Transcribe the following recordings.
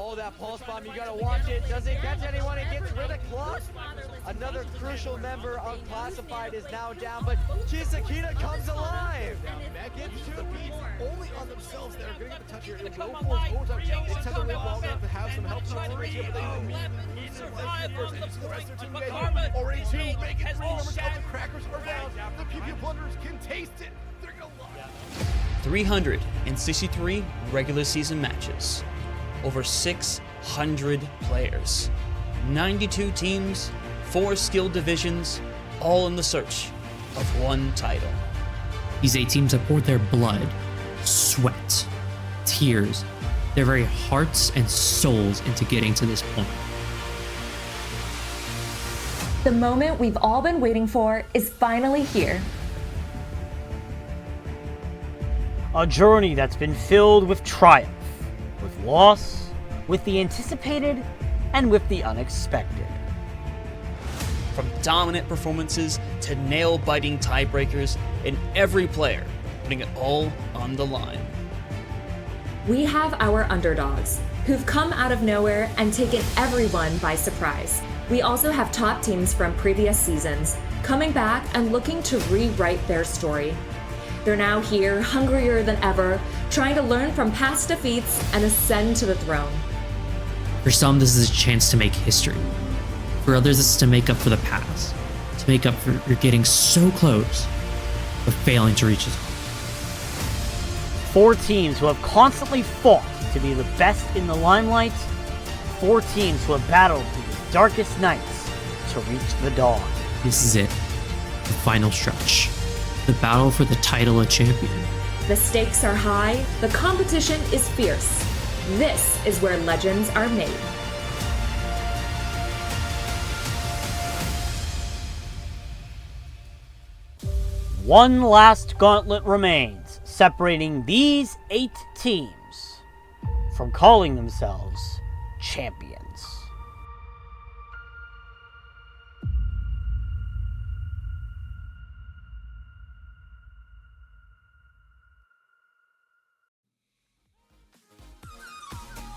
Oh, that pulse bomb, you gotta watch it. Does it catch anyone? It gets rid of Club. Another crucial member of Classified is now down, but Chisakita comes alive. That gets two beats only on themselves that are getting the touch here. It will force overtime. It took them long enough to have some help from right here, but they lose their life first. The rest of their team getting already two, making three members of the Crackers are down. The PP Plunderers can taste it. They're gonna love it. 363 regular season matches, over 600 players, 92 teams, 4 skill divisions, all in the search of one title. These 8 teams have poured their blood, sweat, tears, their very hearts and souls into getting to this point. The moment we've all been waiting for is finally here. A journey that's been filled with triumph, with loss, with the anticipated, and with the unexpected. From dominant performances to nail-biting tiebreakers, and every player putting it all on the line. We have our underdogs, who've come out of nowhere and taken everyone by surprise. We also have top teams from previous seasons, coming back and looking to rewrite their story. They're now here, hungrier than ever, trying to learn from past defeats and ascend to the throne. For some, this is a chance to make history. For others, it's to make up for the past, to make up for you're getting so close, but failing to reach it. 4 teams who have constantly fought to be the best in the limelight. 4 teams who have battled through the darkest nights to reach the dawn. This is it, the final stretch, the battle for the title of champion. The stakes are high, the competition is fierce. This is where legends are made. One last gauntlet remains, separating these 8 teams from calling themselves champions.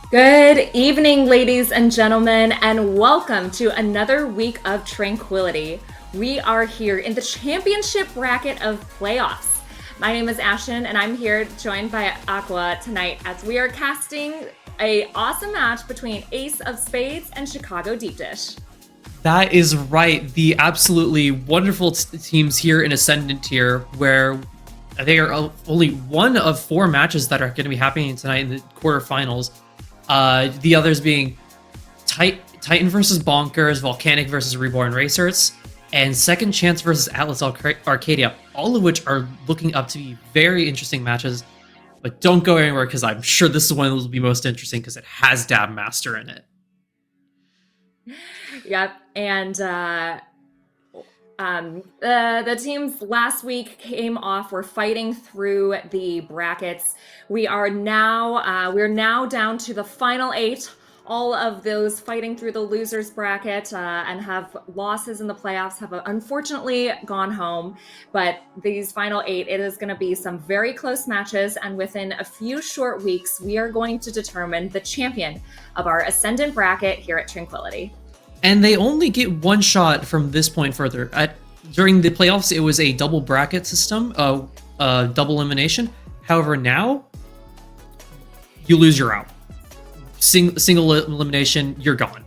Good evening, ladies and gentlemen, and welcome to another week of Tranquility. We are here in the championship bracket of playoffs. My name is Ashen, and I'm here joined by Aqua tonight as we are casting an awesome match between Ace of Spades and Chicago Deepdish. That is right. The absolutely wonderful teams here in Ascendant Tier, where they are only one of 4 matches that are going to be happening tonight in the quarterfinals. The others being Titan versus Bonkers, Volcanic versus Reborn Racers, and Second Chance versus Atlas Arcadia, all of which are looking up to be very interesting matches. But don't go anywhere, because I'm sure this is one that will be most interesting because it has Dab Master in it. Yep, and the teams last week came off. We're fighting through the brackets. We're now down to the final 8. All of those fighting through the losers bracket and have losses in the playoffs have unfortunately gone home. But these final 8, it is going to be some very close matches. And within a few short weeks, we are going to determine the champion of our Ascendant bracket here at Tranquility. And they only get one shot from this point further. During the playoffs, it was a double bracket system, double elimination. However, now you lose, you're out. Single elimination, you're gone.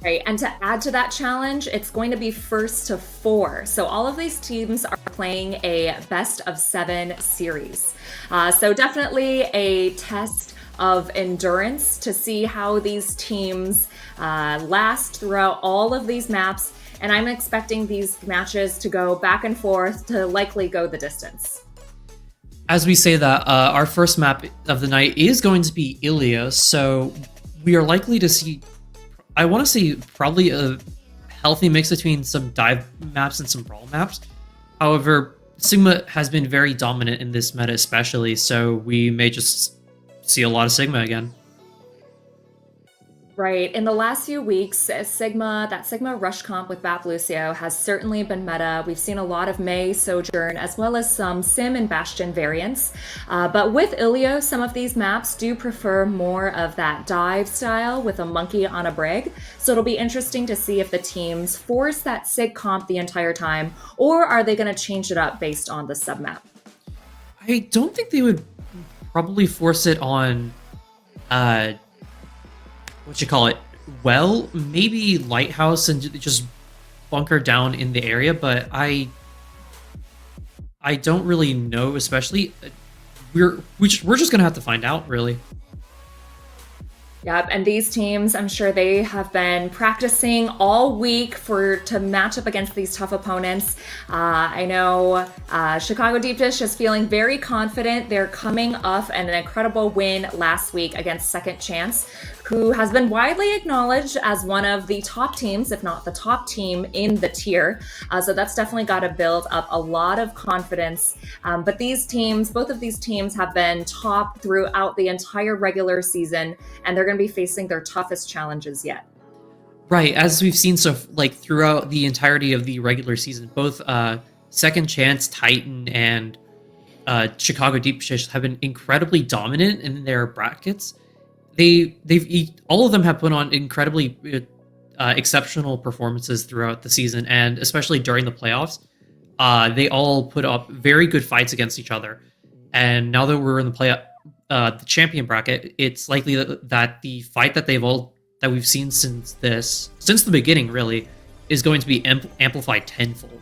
Right, and to add to that challenge, it's going to be first to 4. So all of these teams are playing a best of 7 series. So definitely a test of endurance to see how these teams last throughout all of these maps. And I'm expecting these matches to go back and forth to likely go the distance. As we say that, our first map of the night is going to be Ilios, so we are likely to see, I want to say, probably a healthy mix between some dive maps and some brawl maps. However, Sigma has been very dominant in this meta especially, so we may just see a lot of Sigma again. Right. In the last few weeks, that Sigma Rush comp with Bap Lucio has certainly been meta. We've seen a lot of Mei, Sojourn, as well as some Sim and Bastion variants. But with Ilio, some of these maps do prefer more of that dive style with a monkey on a brig. So it'll be interesting to see if the teams force that Sig comp the entire time, or are they going to change it up based on the submap? I don't think they would probably force it on well, maybe Lighthouse and just bunker down in the area, but I don't really know, especially we're just gonna have to find out, really. Yep, and these teams, I'm sure they have been practicing all week to match up against these tough opponents. I know Chicago Deepdish is feeling very confident. They're coming off an incredible win last week against Second Chance, who has been widely acknowledged as one of the top teams, if not the top team in the tier. So that's definitely got to build up a lot of confidence. But these teams, both of these teams have been top throughout the entire regular season, and they're going to be facing their toughest challenges yet. Right, as we've seen throughout the entirety of the regular season, both Second Chance, Titan, and Chicago Deepdish have been incredibly dominant in their brackets. All of them have put on incredibly exceptional performances throughout the season, and especially during the playoffs. They all put up very good fights against each other. And now that we're in the champion bracket, it's likely that the fight that we've seen since the beginning really is going to be amplified tenfold.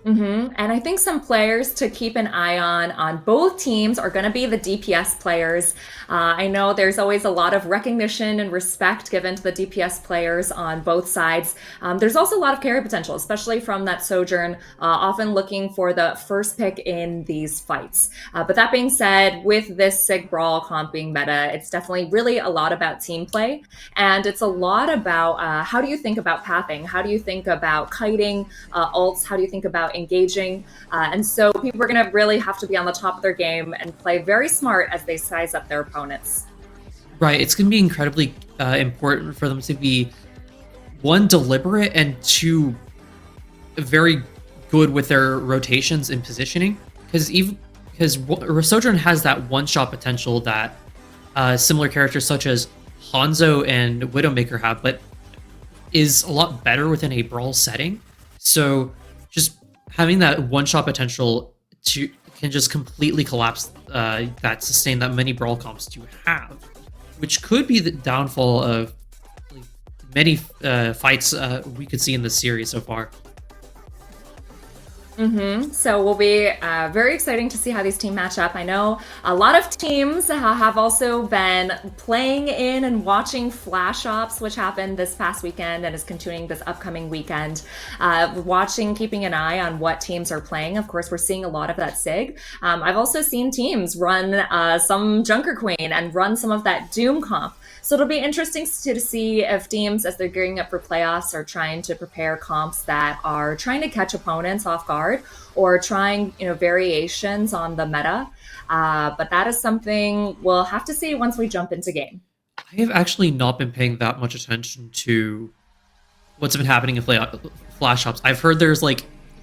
And I think some players to keep an eye on both teams are going to be the DPS players. I know there's always a lot of recognition and respect given to the DPS players on both sides. There's also a lot of carry potential, especially from that Sojourn, often looking for the first pick in these fights. But that being said, with this Sig Brawl comp being meta, it's definitely really a lot about team play. And it's a lot about how do you think about pathing? How do you think about kiting, ults? How do you think about engaging? And so people are going to really have to be on the top of their game and play very smart as they size up their opponents. Right, it's going to be incredibly important for them to be, one, deliberate, and two, very good with their rotations and positioning. Because Sojourn has that one-shot potential that similar characters such as Hanzo and Widowmaker have, but is a lot better within a brawl setting. So just having that one-shot potential can just completely collapse that sustain that many brawl comps do have, which could be the downfall of many fights we could see in this series so far. So will be very exciting to see how these teams match up. I know a lot of teams have also been playing in and watching Flash Ops, which happened this past weekend and is continuing this upcoming weekend. Keeping an eye on what teams are playing. Of course, we're seeing a lot of that Sig. I've also seen teams run some Junker Queen and run some of that Doom comp. So it'll be interesting to see if teams, as they're gearing up for playoffs, are trying to prepare comps that are trying to catch opponents off guard or trying, variations on the meta. But that is something we'll have to see once we jump into game. I have actually not been paying that much attention to what's been happening in Flash Ops. I've heard there's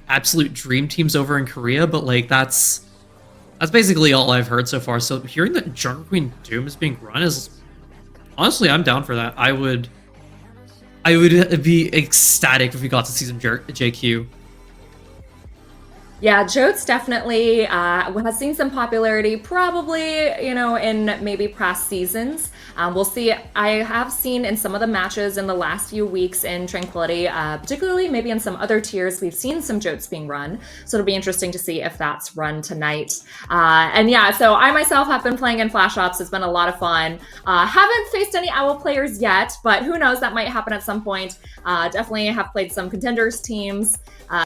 absolute dream teams over in Korea, but that's basically all I've heard so far. So hearing that Junker Queen Doom is being run is, honestly, I'm down for that. I would be ecstatic if we got to see some JQ. Yeah, Jotes definitely has seen some popularity, probably, in maybe past seasons. We'll see. I have seen in some of the matches in the last few weeks in Tranquility, particularly maybe in some other tiers, we've seen some Jotes being run. So it'll be interesting to see if that's run tonight. And yeah, so I myself have been playing in Flash Ops. It's been a lot of fun. Haven't faced any Owl players yet, but who knows, that might happen at some point. Definitely have played some contenders teams,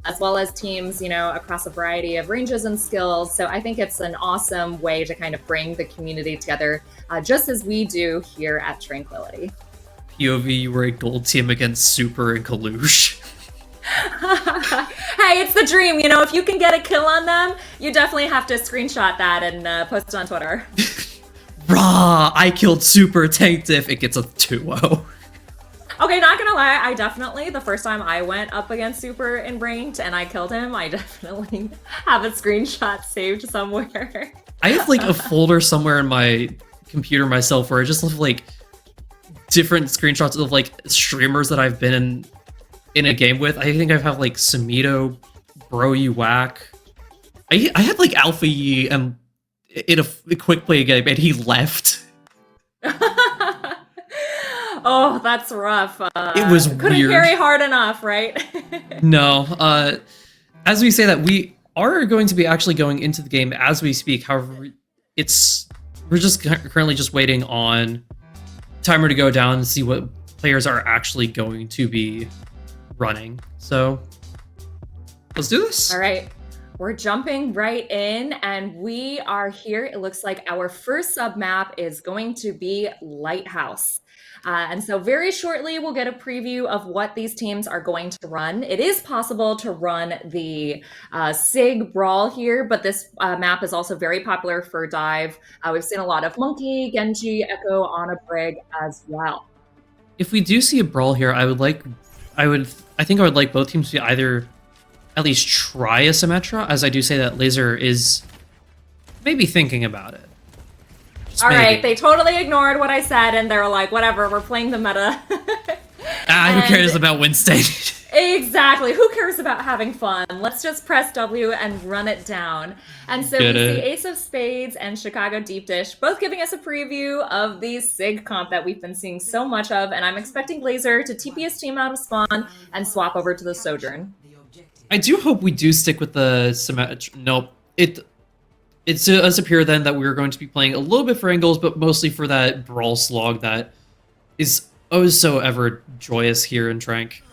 as well as teams, across a variety of ranges and skills. So I think it's an awesome way to kind of bring the community together, just as we do here at Tranquility. POV, you were a gold team against Super and Kalush. Hey, it's the dream, if you can get a kill on them, you definitely have to screenshot that and post it on Twitter. Rah, I killed Super, tanked if it gets a 2-0. Okay, not gonna lie, I definitely, the first time I went up against Super in ranked and I killed him, I definitely have a screenshot saved somewhere. I have a folder somewhere in my computer myself where I just have different screenshots of streamers that I've been in a game with. I think I have Samito, Bro You Whack. I had Alpha Yi in a quick play game and he left. Oh, that's rough. It was couldn't weird. carry hard enough, right? No. As we say that, we are going to be actually going into the game as we speak. However, we're just currently just waiting on timer to go down and see what players are actually going to be running. So let's do this. All right. We're jumping right in, and we are here. It looks like our first sub map is going to be Lighthouse. And so very shortly, we'll get a preview of what these teams are going to run. It is possible to run the SIG Brawl here, but this map is also very popular for dive. We've seen a lot of Monkey, Genji, Echo, Ana Brig as well. If we do see a brawl here, I think I would like both teams to either at least try a Symmetra, as I do say that Laser is maybe thinking about it. All right, they totally ignored what I said, and they're like, whatever, we're playing the meta. Who cares about win state? Exactly. Who cares about having fun? Let's just press W and run it down. And so we see Ace of Spades and Chicago Deepdish both giving us a preview of the SIG comp that we've been seeing so much of, and I'm expecting Laser to TP his team out of spawn and swap over to the Sojourn. I do hope we do stick with the Symmetra. Nope. It does appear then that we're going to be playing a little bit for angles, but mostly for that brawl slog that is oh so ever joyous here in Trank.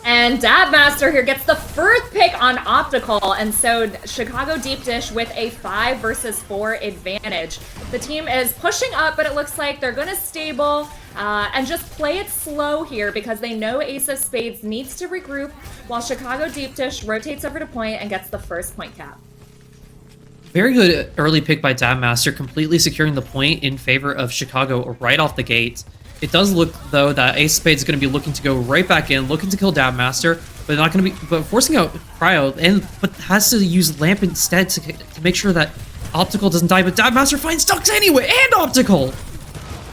And Dabmaster here gets the first pick on Optical, and so Chicago Deepdish with a 5 versus 4 advantage. The team is pushing up, but it looks like they're going to stable and just play it slow here because they know Ace of Spades needs to regroup while Chicago Deepdish rotates over to point and gets the first point cap. Very good early pick by Dabmaster, completely securing the point in favor of Chicago right off the gate. It does look, though, that Ace of Spades is going to be looking to go right back in, looking to kill Dabmaster, but not going to be, but forcing out Cryo, but has to use Lamp instead to make sure that Optical doesn't die. But Dabmaster finds Dux anyway, and Optical.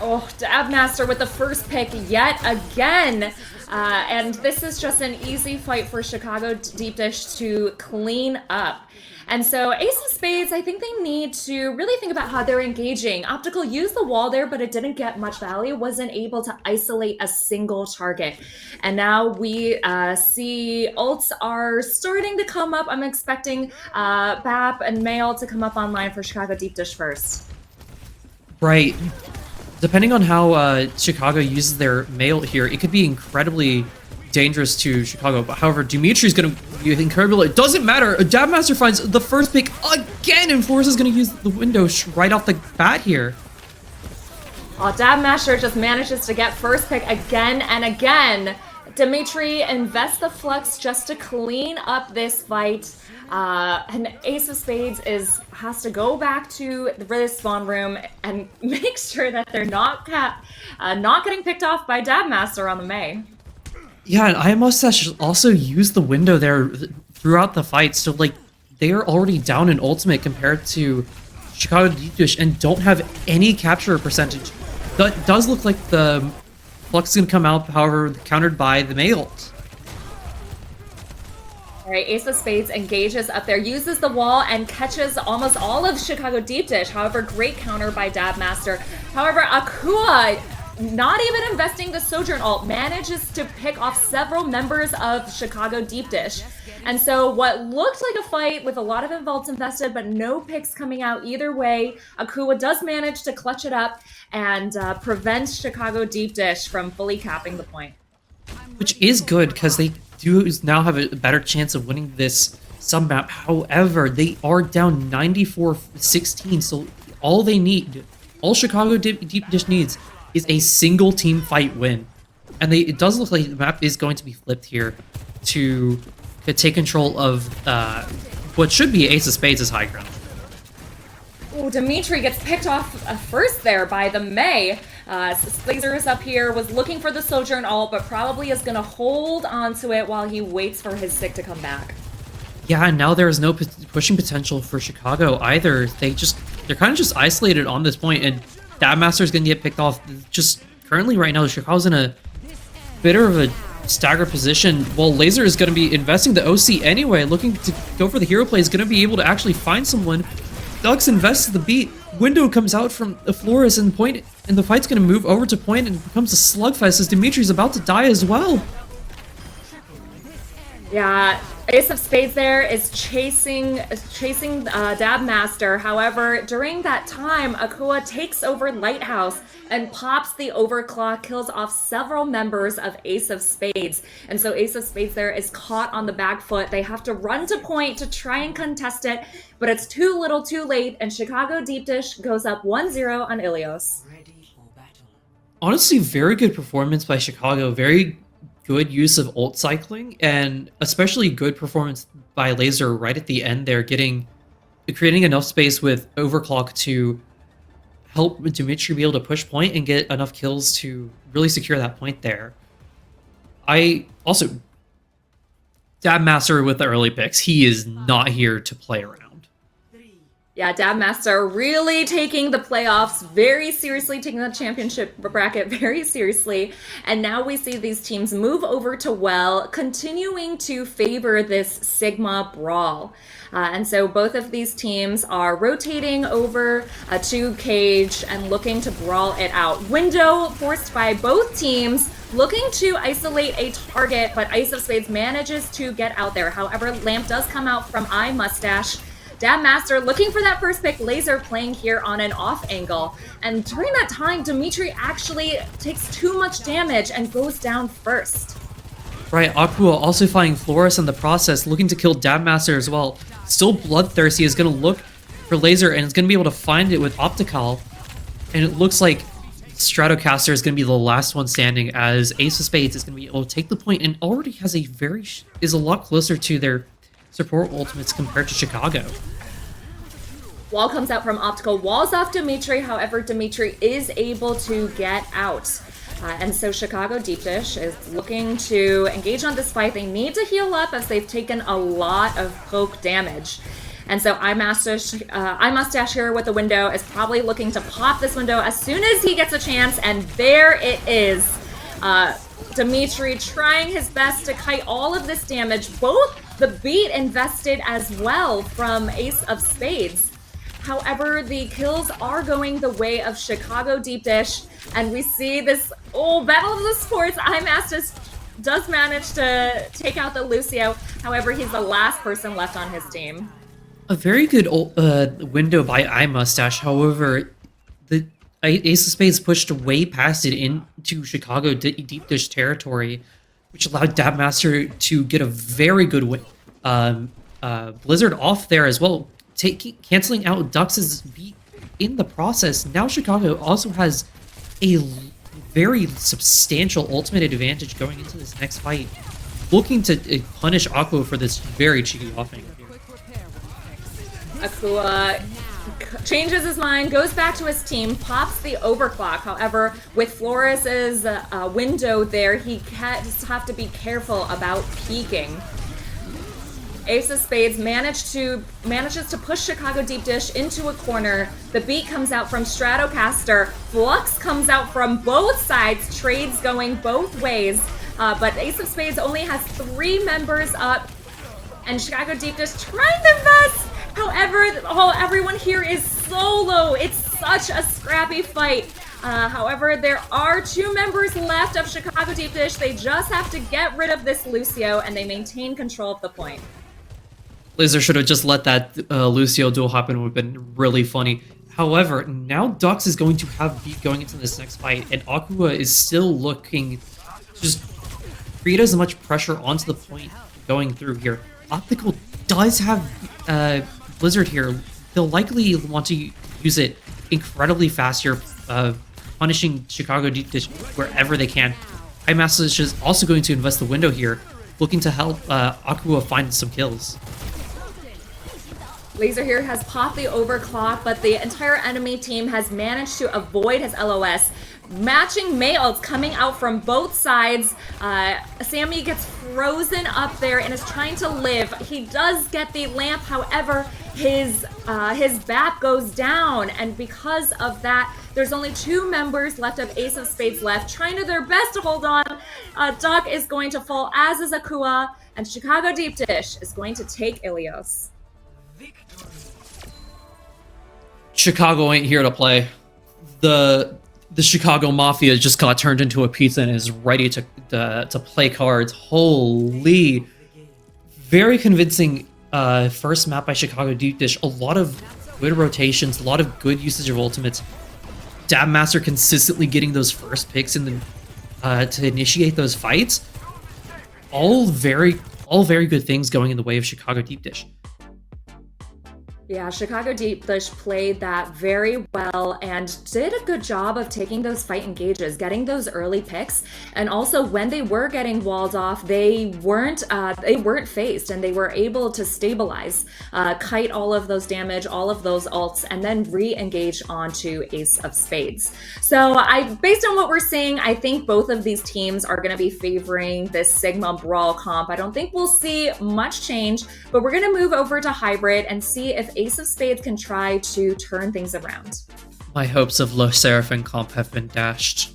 Oh, Dabmaster with the first pick yet again. And this is just an easy fight for Chicago Deepdish to clean up. And so Ace of Spades, I think they need to really think about how they're engaging. Optical used the wall there, but it didn't get much value, wasn't able to isolate a single target. And now we see ults are starting to come up. I'm expecting BAP and Mail to come up online for Chicago Deepdish first. Right. Depending on how Chicago uses their Mail here, it could be incredibly dangerous to Chicago. But however, Dimitri's going to be incredible. It doesn't matter. Dabmaster finds the first pick again, and Flores is going to use the window right off the bat here. Oh, Dabmaster just manages to get first pick again and again. Dimitri invests the flux just to clean up this fight. And Ace of Spades has to go back to the spawn room and make sure that they're not getting picked off by Dabmaster on the May. Yeah, and IMOS also used the window there throughout the fight, so like they are already down in ultimate compared to Chicago Deepdish and don't have any capture percentage. That does look like the Flux is going to come out, however, countered by the May ult. All right, Ace of Spades engages up there, uses the wall, and catches almost all of Chicago Deepdish. However, great counter by Dabmaster. However, Akua, not even investing the Sojourn ult, manages to pick off several members of Chicago Deepdish. And so what looked like a fight with a lot of involts invested, but no picks coming out either way, Akua does manage to clutch it up and prevent Chicago Deepdish from fully capping the point. Which is good, because they do now have a better chance of winning this sub-map. However, they are down 94-16, so all Chicago Deepdish needs is a single team fight win. And it does look like the map is going to be flipped here to take control of what should be Ace of Spades' high ground. Oh, Dimitri gets picked off first there by the May. Laser is up here, was looking for the Sojourn ult, but probably is going to hold onto it while he waits for his stick to come back. Yeah, and now there is no pushing potential for Chicago either. They're kind of just isolated on this point, and Dabmaster is going to get picked off. Just currently right now, Chicago's in a bit of a stagger position, while Laser is going to be investing the OC anyway, looking to go for the hero play, is going to be able to actually find someone. Dux invests the beat. Window comes out from the Flores and point, and the fight's going to move over to point and it becomes a slugfest as Dimitri's about to die as well. Yeah, Ace of Spades there is chasing Dab Master. However, during that time, Akua takes over Lighthouse and pops the overclock, kills off several members of Ace of Spades. And so Ace of Spades there is caught on the back foot. They have to run to point to try and contest it, but it's too little too late, and Chicago Deepdish goes up 1-0 on Ilios. Honestly, very good performance by Chicago. Very good use of ult cycling, and especially good performance by Laser right at the end there, creating enough space with overclock to help Dimitri be able to push point and get enough kills to really secure that point there. I also, Dab Master with the early picks, he is not here to play around. Yeah, Dab Master really taking the playoffs very seriously, taking the championship bracket very seriously. And now we see these teams move over to Well, continuing to favor this Sigma brawl. And so both of these teams are rotating over to Cage and looking to brawl it out. Window forced by both teams, looking to isolate a target, but Ace of Spades manages to get out there. However, Lamp does come out from Eye Mustache. Dab Master looking for that first pick, Laser playing here on an off angle. And during that time, Dimitri actually takes too much damage and goes down first. Right, Aqua also finding Flores in the process, looking to kill Dab Master as well. Still bloodthirsty, is going to look for Laser and is going to be able to find it with Optical. And it looks like Stratocaster is going to be the last one standing, as Ace of Spades is going to be able to take the point and already has is a lot closer to their support ultimates compared to Chicago. Wall comes out from Optical, walls off Dimitri. However, Dimitri is able to get out. And so Chicago Deepdish is looking to engage on this fight. They need to heal up as they've taken a lot of poke damage. And so Eye Mustache here with the window is probably looking to pop this window as soon as he gets a chance. And there it is. Dimitri trying his best to kite all of this damage. Both the beat invested as well from Ace of Spades. However, the kills are going the way of Chicago Deepdish, and we see this battle of the sports. Eye Mustache does manage to take out the Lucio. However, he's the last person left on his team. A very good window by Eye Mustache. However, the Ace of Spades pushed way past it into Chicago Deepdish territory, which allowed Dab Master to get a very good Blizzard off there as well, canceling out Dux's beat in the process. Now Chicago also has a very substantial ultimate advantage going into this next fight, looking to punish Aqua for this very cheeky offing. Aqua changes his mind, goes back to his team, pops the overclock. However, with Flores's window there, he just have to be careful about peeking. Ace of Spades manages to push Chicago Deepdish into a corner. The beat comes out from Stratocaster. Flux comes out from both sides. Trades going both ways. But Ace of Spades only has 3 members up. And Chicago Deepdish trying their best. However, everyone here is solo. It's such a scrappy fight. However, there are 2 members left of Chicago Deepdish. They just have to get rid of this Lucio, and they maintain control of the point. Laser should have just let that Lucio duel happen. It would have been really funny. However, now Dux is going to have beat going into this next fight, and Aqua is still looking to just create as much pressure onto the point going through here. Optical does have Blizzard here. They'll likely want to use it incredibly fast here, punishing Chicago Deepdish wherever they can. Eye Mustache is also going to invest the window here, looking to help Aqua find some kills. Laser here has popped the overclock, but the entire enemy team has managed to avoid his LOS. Matching May ults coming out from both sides. Sammy gets frozen up there and is trying to live. He does get the lamp, however, his BAP goes down, and because of that, there's only 2 members left of Ace of Spades left, trying to their best to hold on. Duck is going to fall, as is Akua, and Chicago Deepdish is going to take Ilios. Chicago ain't here to play. The Chicago Mafia just got turned into a pizza and is ready to play cards. Holy, very convincing first map by Chicago Deepdish. A lot of good rotations, a lot of good usage of ultimates. Dabmaster consistently getting those first picks in the to initiate those fights. All very good things going in the way of Chicago Deepdish. Yeah, Chicago Deepdish played that very well and did a good job of taking those fight engages, getting those early picks, and also when they were getting walled off, they weren't phased, and they were able to stabilize, kite all of those damage, all of those ults, and then re-engage onto Ace of Spades. So based on what we're seeing, I think both of these teams are going to be favoring this Sigma Brawl comp. I don't think we'll see much change, but we're going to move over to Hybrid and see if Ace of Spades can try to turn things around. My hopes of low Seraphim comp have been dashed.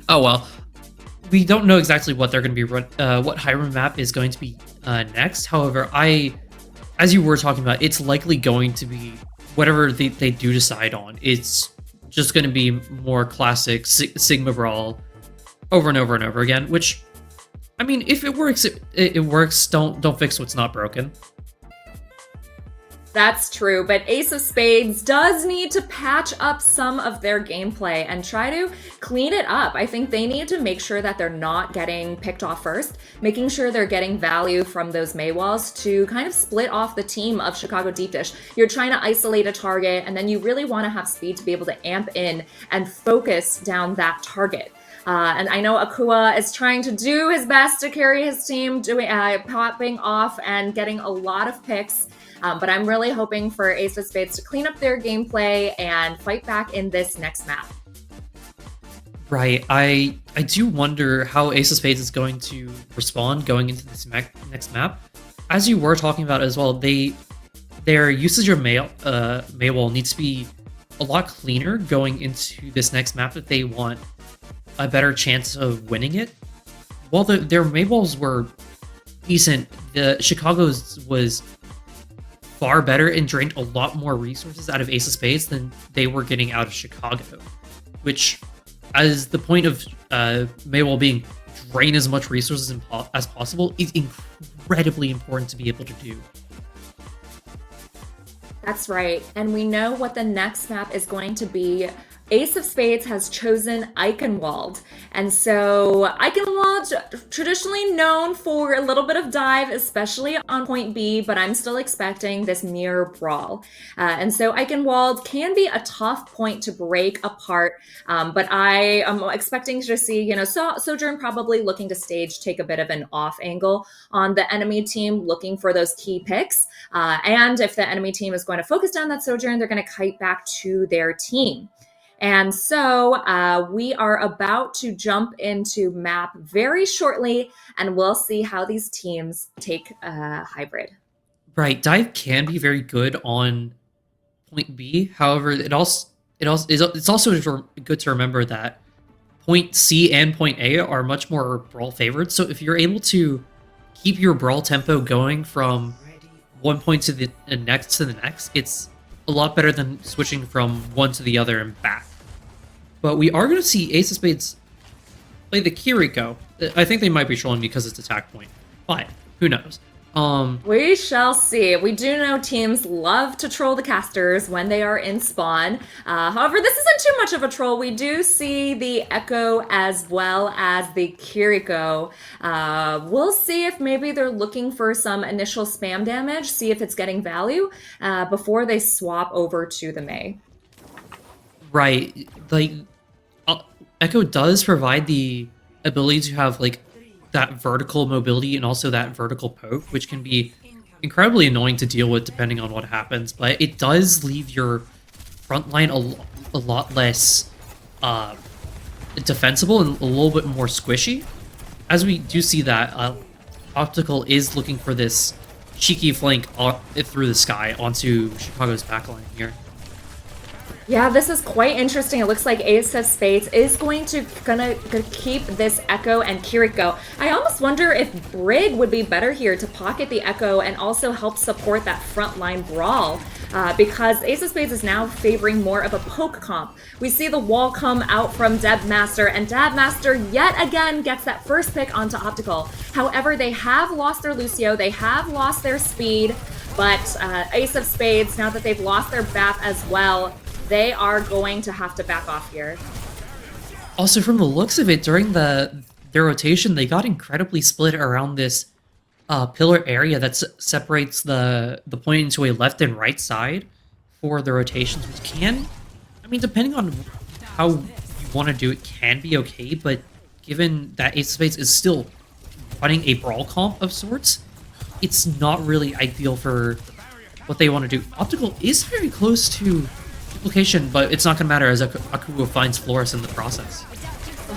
Oh well. We don't know exactly what they're going to be what Hybrid map is going to be next. However, as you were talking about, it's likely going to be whatever they do decide on. It's just going to be more classic Sigma Brawl over and over and over again, which, I mean, if it works, it works. Don't fix what's not broken. That's true, but Ace of Spades does need to patch up some of their gameplay and try to clean it up. I think they need to make sure that they're not getting picked off first, making sure they're getting value from those Maywalls to kind of split off the team of Chicago Deepdish. You're trying to isolate a target, and then you really want to have speed to be able to amp in and focus down that target. And I know Akua is trying to do his best to carry his team, popping off and getting a lot of picks. But I'm really hoping for Ace of Spades to clean up their gameplay and fight back in this next map. Right. I do wonder how Ace of Spades is going to respond going into this next map. As you were talking about as well, their usage of Maywall needs to be a lot cleaner going into this next map if they want a better chance of winning it. While their Maywalls were decent, the Chicago's was far better and drained a lot more resources out of Ace of Spades than they were getting out of Chicago, which, as the point of Maywall being drain as much resources as possible, is incredibly important to be able to do. That's right, and we know what the next map is going to be. Ace of Spades has chosen Eichenwald, and so Eichenwald, traditionally known for a little bit of dive, especially on point B, but I'm still expecting this mirror brawl. And so Eichenwald can be a tough point to break apart, but I am expecting to see, Sojourn probably looking to take a bit of an off angle on the enemy team, looking for those key picks. And if the enemy team is going to focus down that Sojourn, they're going to kite back to their team. And so we are about to jump into map very shortly, and we'll see how these teams take Hybrid. Right, dive can be very good on point B. However, it's also good to remember that point C and point A are much more brawl favored. So if you're able to keep your brawl tempo going from one point to the next, it's a lot better than switching from one to the other and back. But we are going to see Ace of Spades play the Kiriko. I think they might be trolling because it's attack point, but who knows? We shall see. We do know teams love to troll the casters when they are in spawn. However, this isn't too much of a troll. We do see the Echo as well as the Kiriko. We'll see if maybe they're looking for some initial spam damage, see if it's getting value before they swap over to the Mei. Right. Like, Echo does provide the ability to have, like, that vertical mobility and also that vertical poke, which can be incredibly annoying to deal with depending on what happens, but it does leave your front line a lot less defensible and a little bit more squishy. As we do see that, Optical is looking for this cheeky flank through the sky onto Chicago's backline here. Yeah, this is quite interesting. It looks like Ace of Spades is gonna keep this Echo and Kiriko. I almost wonder if Brig would be better here to pocket the Echo and also help support that frontline brawl. because Ace of Spades is now favoring more of a poke comp. We see the wall come out from Dabmaster, and Dabmaster yet again gets that first pick onto Optical. However, they have lost their Lucio, they have lost their speed, but Ace of Spades, now that they've lost their BAP as well, they are going to have to back off here. Also, from the looks of it, during their rotation, they got incredibly split around this pillar area that separates the point into a left and right side for the rotations, which can, I mean, depending on how you want to do it, can be okay, but given that Ace of Spades is still running a brawl comp of sorts, it's not really ideal for what they want to do. Optical is very close to duplication, but it's not going to matter as Akuo finds Flores in the process.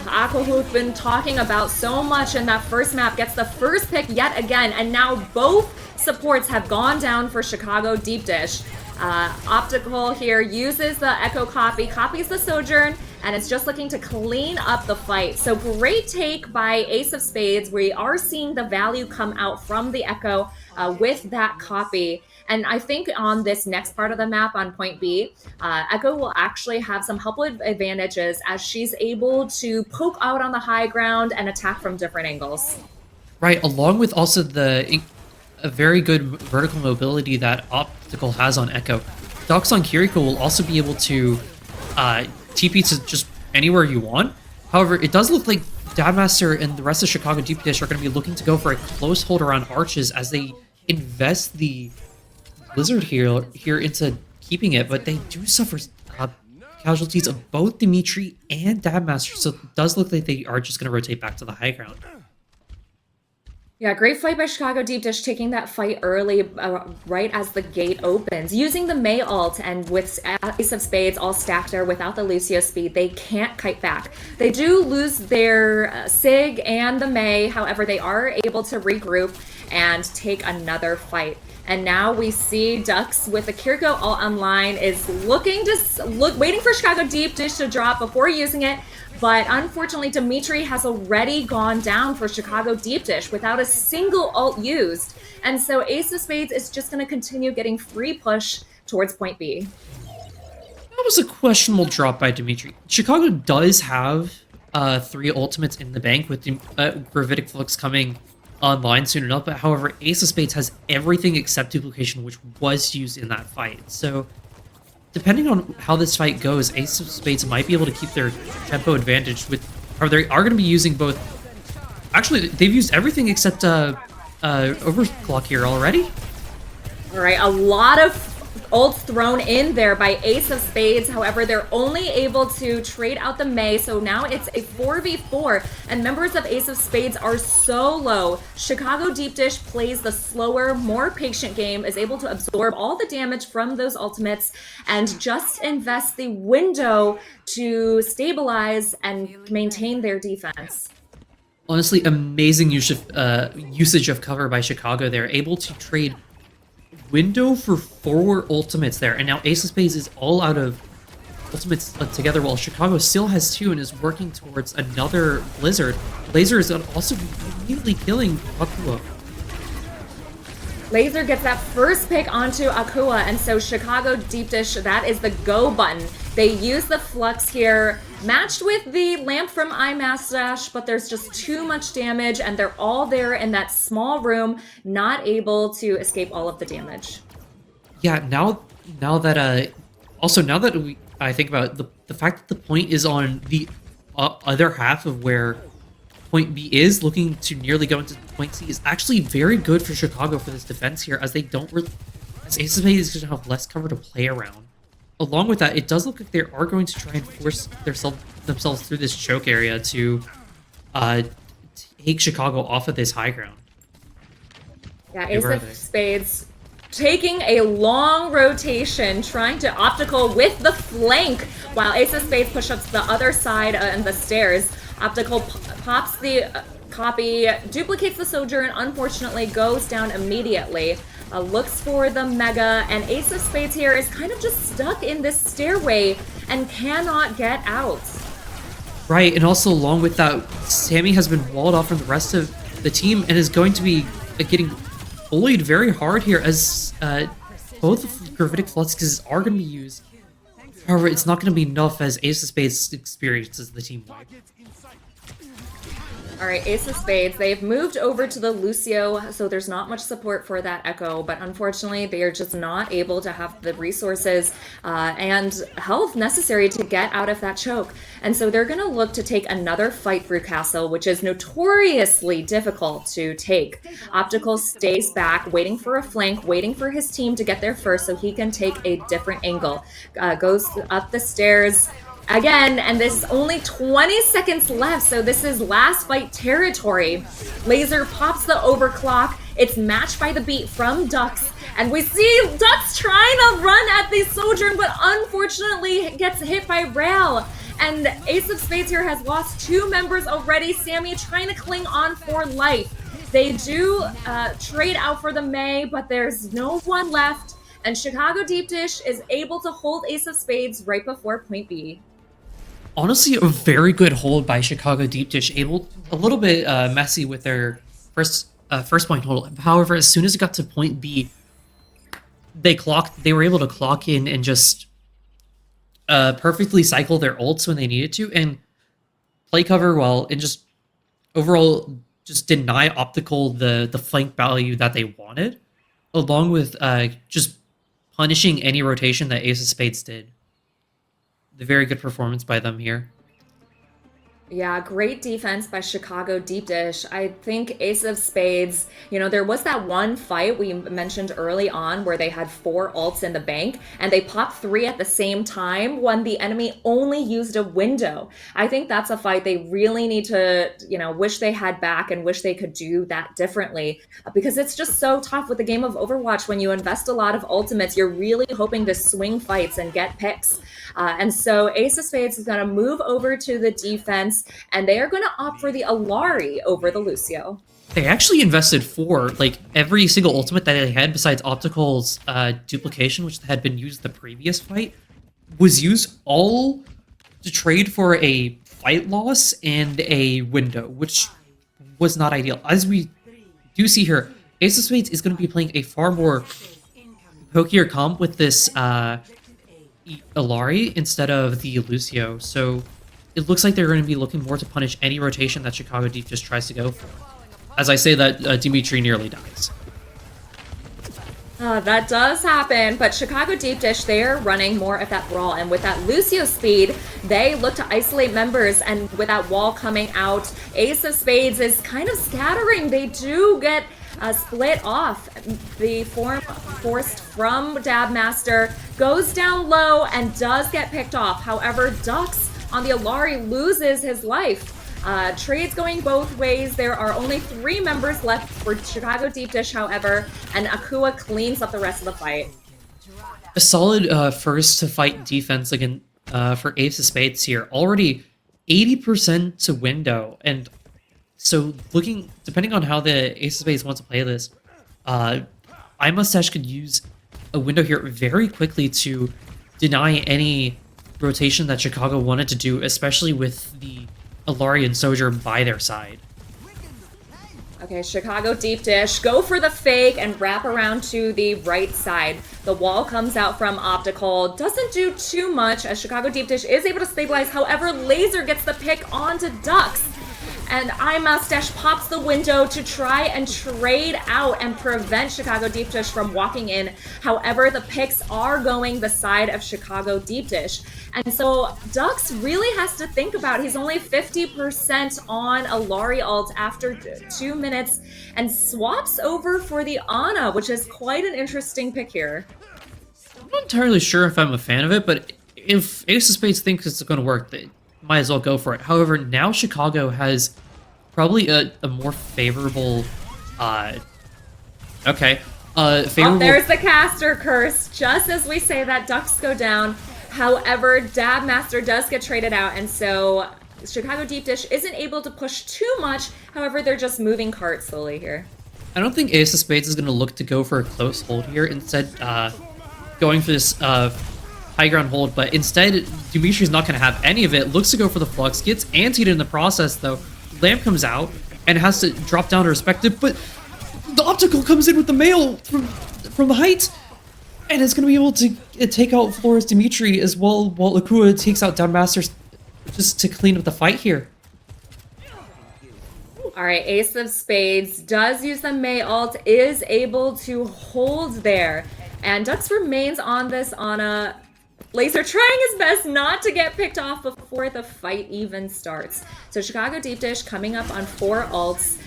Aqua, who we've been talking about so much in that first map, gets the first pick yet again, and now both supports have gone down for Chicago Deepdish. Optical here uses the Echo copy, copies the Sojourn, and it's just looking to clean up the fight. So great take by Ace of Spades. We are seeing the value come out from the Echo with that copy. And I think on this next part of the map on point B, Echo will actually have some helpful advantages as she's able to poke out on the high ground and attack from different angles. Right, along with also a very good vertical mobility that Optical has on Echo. Dox on Kiriko will also be able to TP to just anywhere you want. However, it does look like Dabmaster and the rest of Chicago Deepdish are going to be looking to go for a close hold around Arches as they invest the Blizzard here into keeping it, but they do suffer casualties of both Dimitri and Dabmaster, so it does look like they are just going to rotate back to the high ground. Yeah, great fight by Chicago Deepdish, taking that fight early, right as the gate opens. Using the Mei ult, and with Ace of Spades all stacked there without the Lucio speed, they can't kite back. They do lose their Sig and the Mei, however, they are able to regroup and take another fight. And now we see Dux with the Kiriko ult online is waiting for Chicago Deepdish to drop before using it. But unfortunately, Dimitri has already gone down for Chicago Deepdish without a single ult used. And so Ace of Spades is just going to continue getting free push towards point B. That was a questionable drop by Dimitri. Chicago does have 3 ultimates in the bank with Gravitic Flux coming online soon enough. But however, Ace of Spades has everything except duplication, which was used in that fight. So depending on how this fight goes, Ace of Spades might be able to keep their tempo advantage or they are going to be using both. Actually, they've used everything except overclock here already. All right, a lot of ults thrown in there by Ace of Spades. However, they're only able to trade out the Mei, so now it's a 4v4, and members of Ace of Spades are so low. Chicago Deepdish plays the slower, more patient game, is able to absorb all the damage from those ultimates, and just invest the window to stabilize and maintain their defense. Honestly, amazing usage of cover by Chicago. They're able to trade window for 4 ultimates there, and now Ace of Spades is all out of ultimates together, while Chicago still has 2 and is working towards another Blizzard. Laser is also immediately killing Aqua. Laser gets that first pick onto Aqua, and so Chicago Deepdish, that is the go button. They use the Flux here, matched with the Lamp from iMastache, but there's just too much damage, and they're all there in that small room, not able to escape all of the damage. Yeah, now that I think about the fact that the point is on the other half of where point B is, looking to nearly go into point C, is actually very good for Chicago for this defense here, as they don't really, as Ace of Spades is going to have less cover to play around. Along with that, it does look like they are going to try and force themselves through this choke area to take Chicago off of this high ground. Yeah, Ace of Spades taking a long rotation, trying to Optical with the flank, while Ace of Spades push up to the other side and the stairs. Optical pops the copy, duplicates the Sojourn, unfortunately goes down immediately. Looks for the Mega, and Ace of Spades here is kind of just stuck in this stairway and cannot get out. Right, and also along with that, Sammy has been walled off from the rest of the team and is going to be getting bullied very hard here as both Gravitic Fluxes are going to be used. However, it's not going to be enough as Ace of Spades experiences the team wipe. All right, Ace of Spades, they've moved over to the Lucio, so there's not much support for that Echo, but unfortunately, they are just not able to have the resources and health necessary to get out of that choke. And so they're going to look to take another fight through Castle, which is notoriously difficult to take. Optical stays back, waiting for a flank, waiting for his team to get there first so he can take a different angle. Goes up the stairs again, and there's only 20 seconds left, so this is last fight territory. Laser pops the overclock. It's matched by the beat from Dux, and we see Dux trying to run at the Sojourn, but unfortunately gets hit by Rail. And Ace of Spades here has lost 2 members already. Sammy trying to cling on for life. They do trade out for the May, but there's no one left, and Chicago Deepdish is able to hold Ace of Spades right before point B. Honestly, a very good hold by Chicago Deepdish, able a little bit messy with their first point hold. However, as soon as it got to point B, they were able to clock in and just perfectly cycle their ults when they needed to and play cover well and just overall just deny Optical the flank value that they wanted, along with just punishing any rotation that Ace of Spades did. The very good performance by them here. Yeah, great defense by Chicago Deepdish. I think Ace of Spades, there was that one fight we mentioned early on where they had 4 ults in the bank and they popped 3 at the same time when the enemy only used a window. I think that's a fight they really need to, wish they had back and wish they could do that differently, because it's just so tough with the game of Overwatch. When you invest a lot of ultimates, you're really hoping to swing fights and get picks. And so Ace of Spades is going to move over to the defense, and they are going to opt for the Alari over the Lucio. They actually invested 4, every single ultimate that they had besides Optical's duplication, which had been used the previous fight, was used all to trade for a fight loss and a window, which was not ideal. As we do see here, Ace of Spades is going to be playing a far more pokier comp with this Alari instead of the Lucio, so it looks like they're going to be looking more to punish any rotation that Chicago Deep just tries to go for. As I say that, Dimitri nearly dies. That does happen, but Chicago Deepdish, they're running more of that brawl, and with that Lucio speed, they look to isolate members, and with that wall coming out, Ace of Spades is kind of scattering. They do get split off. The form forced from Dab Master goes down low and does get picked off. However, Dux on the Alari loses his life. Trades going both ways. There are only 3 members left for Chicago Deepdish, however, and Akua cleans up the rest of the fight. A solid first to fight defense again for Ace of Spades here. Already 80% to window, and so depending on how the Ace of Spades wants to play this, iMustache could use a window here very quickly to deny any rotation that Chicago wanted to do, especially with the Alari and Sojourn by their side. Okay, Chicago Deepdish go for the fake and wrap around to the right side. The wall comes out from Optical. Doesn't do too much as Chicago Deepdish is able to stabilize. However, Laser gets the pick onto Dux. And iMustache pops the window to try and trade out and prevent Chicago Deepdish from walking in. However, the picks are going the side of Chicago Deepdish. And so Dux really has to think about, he's only 50% on Alari ult after 2 minutes and swaps over for the Ana, which is quite an interesting pick here. I'm not entirely sure if I'm a fan of it, but if Ace of Spades thinks it's going to work, they might as well go for it. However, now Chicago has probably a more favorable, favorable... Oh, there's the caster curse. Just as we say that, Ducks go down. However, Dab Master does get traded out, and so Chicago Deepdish isn't able to push too much. However, they're just moving cart slowly here. I don't think Ace of Spades is going to look to go for a close hold here. Instead, going for this high ground hold, but instead, Dimitri's not going to have any of it. Looks to go for the Flux, gets antied in the process, though. Lamp comes out and has to drop down to respect it, but the Optical comes in with the mail from the height. And it's going to be able to take out Flores Dimitri as well, while Akua takes out Downmasters just to clean up the fight here. All right, Ace of Spades does use the May ult, is able to hold there. And Dux remains on this on a Laser trying his best not to get picked off before the fight even starts. So Chicago Deepdish coming up on 4 ults.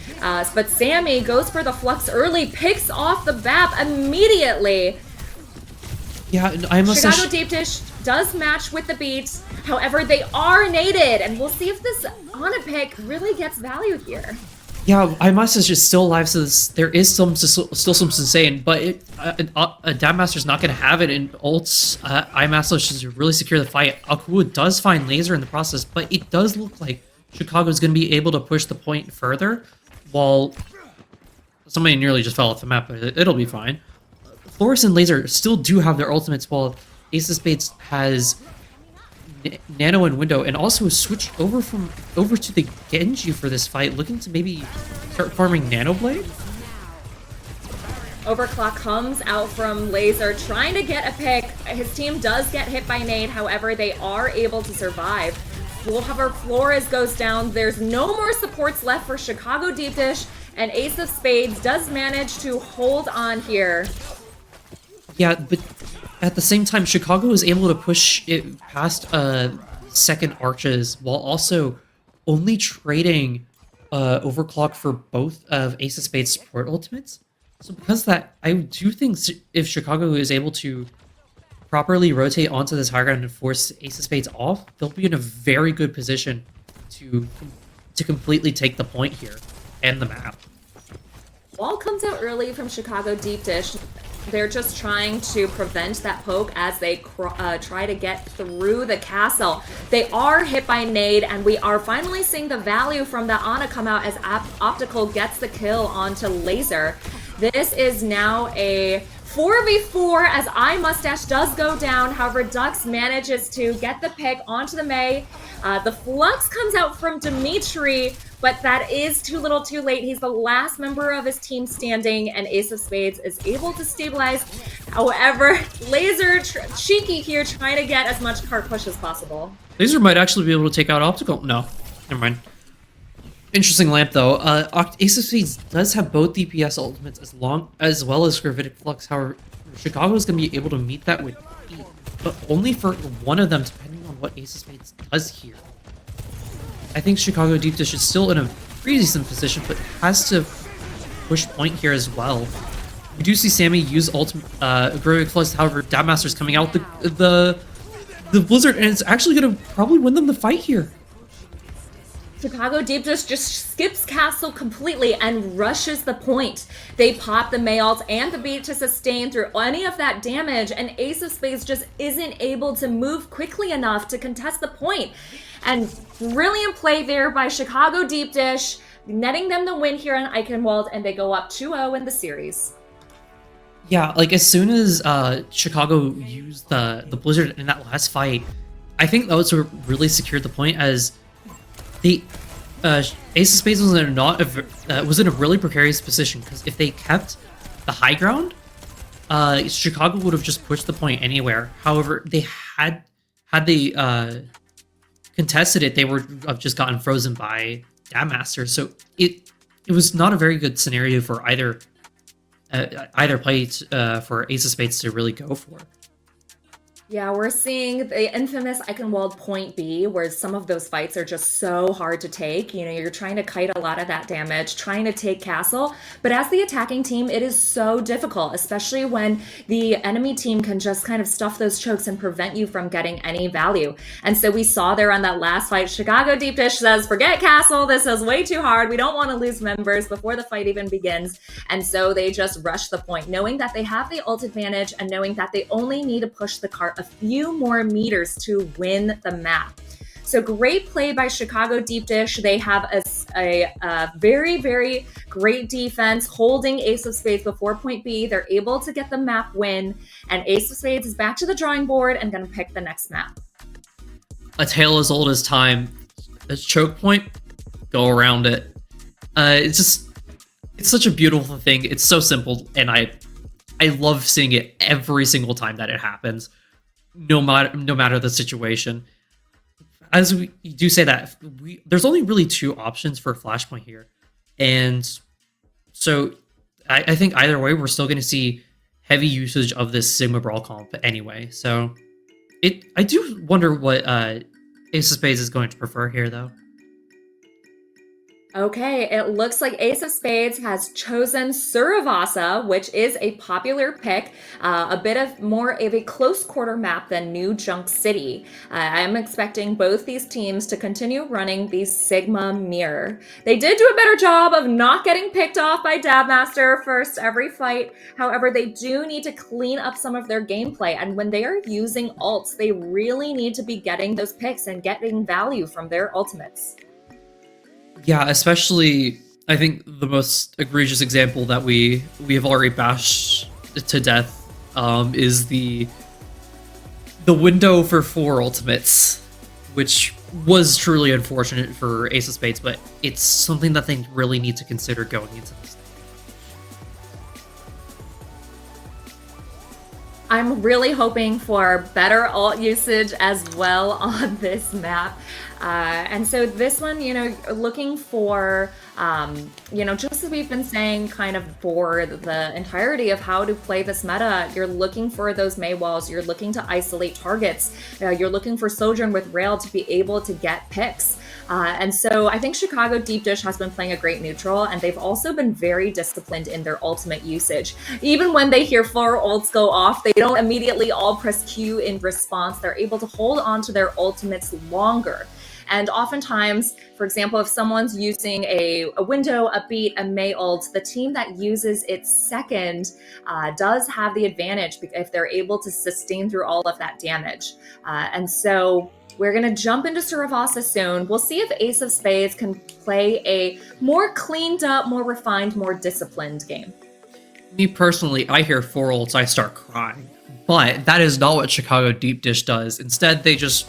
But Sammy goes for the Flux early, picks off the BAP immediately. Yeah, I must Chicago Deepdish does match with the beats. However, they are naded, and we'll see if this Ana pick really gets value here. Yeah, IMAS is just still alive, so there is still some insane, but a Dammaster's not going to have it in ults. IMAS should really secure the fight. Akua does find Laser in the process, but it does look like Chicago's going to be able to push the point further, while somebody nearly just fell off the map, but it'll be fine. Flores and Laser still do have their ultimates, while Ace of Spades has Nano and Window, and also switched over to the Genji for this fight, looking to maybe start farming Nano Blade. Overclock comes out from Laser, trying to get a pick. His team does get hit by nade, however, they are able to survive. However, Flores goes down. There's no more supports left for Chicago Deepdish, and Ace of Spades does manage to hold on here. Yeah, but at the same time, Chicago is able to push it past second arches while also only trading Overclock for both of Ace of Spades support ultimates. So because of that, I do think if Chicago is able to properly rotate onto this high ground and force Ace of Spades off, they'll be in a very good position to completely take the point here and the map. Wall comes out early from Chicago Deepdish. They're just trying to prevent that poke as they try to get through the castle. They are hit by nade, and we are finally seeing the value from that Ana come out as Optical gets the kill onto Laser. This is now a 4v4 as iMustache does go down. However, Dux manages to get the pick onto the May. The Flux comes out from Dimitri, but that is too little too late. He's the last member of his team standing, and Ace of Spades is able to stabilize. However, Laser cheeky here, trying to get as much cart push as possible. Laser might actually be able to take out Optical. No, never mind. Interesting lamp though. Ace of Spades does have both DPS ultimates as well as Gravitic Flux. However, Chicago is going to be able to meet that with ease, but only for one of them, depending on what Ace of Spades does here. I think Chicago Deepdish is still in a pretty decent position, but has to push point here as well. We do see Sammy use ultimate Gravitic Flux. However, Dabmaster's coming out the Blizzard, and it's actually going to probably win them the fight here. Chicago Deepdish just skips castle completely and rushes the point. They pop the May ult and the beat to sustain through any of that damage, and Ace of Spades just isn't able to move quickly enough to contest the point. And brilliant play there by Chicago Deepdish, netting them the win here on Eichenwald, and they go up 2-0 in the series. Yeah, like as soon as Chicago used the Blizzard in that last fight, I think that was what really secured the point, as the Ace of Spades was in a really precarious position, because if they kept the high ground, Chicago would have just pushed the point anywhere. However, they had they contested it, they would have just gotten frozen by Dabmaster. So it was not a very good scenario for either play for Ace of Spades to really go for. Yeah, we're seeing the infamous Eichenwald point B, where some of those fights are just so hard to take. You know, you're trying to kite a lot of that damage, trying to take castle, but as the attacking team, it is so difficult, especially when the enemy team can just kind of stuff those chokes and prevent you from getting any value. And so we saw there on that last fight, Chicago Deepdish says, forget castle, this is way too hard, we don't want to lose members before the fight even begins. And so they just rush the point, knowing that they have the ult advantage and knowing that they only need to push the cart a few more meters to win the map. So great play by Chicago Deepdish. They have a very, very great defense, holding Ace of Spades before point B. They're able to get the map win, and Ace of Spades is back to the drawing board and going to pick the next map. A tale as old as time. A choke point, go around it. It's such a beautiful thing. It's so simple, and I I love seeing it every single time that it happens, no matter the situation. As we do say that, there's only really 2 options for Flashpoint here, and so I think either way, we're still going to see heavy usage of this Sigma Brawl comp anyway. So I do wonder what Ace of Spades is going to prefer here, though. Okay, it looks like Ace of Spades has chosen Suravasa, which is a popular pick, a bit of more of a close quarter map than New Junk City. I'm expecting both these teams to continue running the Sigma Mirror. They did do a better job of not getting picked off by Dabmaster first every fight. However, they do need to clean up some of their gameplay, and when they are using ults, they really need to be getting those picks and getting value from their ultimates. Yeah, especially, I think the most egregious example that we have already bashed to death is the window for 4 ultimates, which was truly unfortunate for Ace of Spades, but it's something that they really need to consider going into this. I'm really hoping for better alt usage as well on this map. And so this one, looking for, just as we've been saying kind of for the entirety of how to play this meta, you're looking for those Mei walls, you're looking to isolate targets, you're looking for Sojourn with Rail to be able to get picks. And so I think Chicago Deepdish has been playing a great neutral, and they've also been very disciplined in their ultimate usage. Even when they hear 4 ults go off, they don't immediately all press Q in response. They're able to hold on to their ultimates longer. And oftentimes, for example, if someone's using a window, a beat, a Mei ult, the team that uses it second does have the advantage if they're able to sustain through all of that damage. And so we're going to jump into Suravasa soon. We'll see if Ace of Spades can play a more cleaned up, more refined, more disciplined game. Me personally, I hear 4 ults, I start crying. But that is not what Chicago Deepdish does. Instead, they just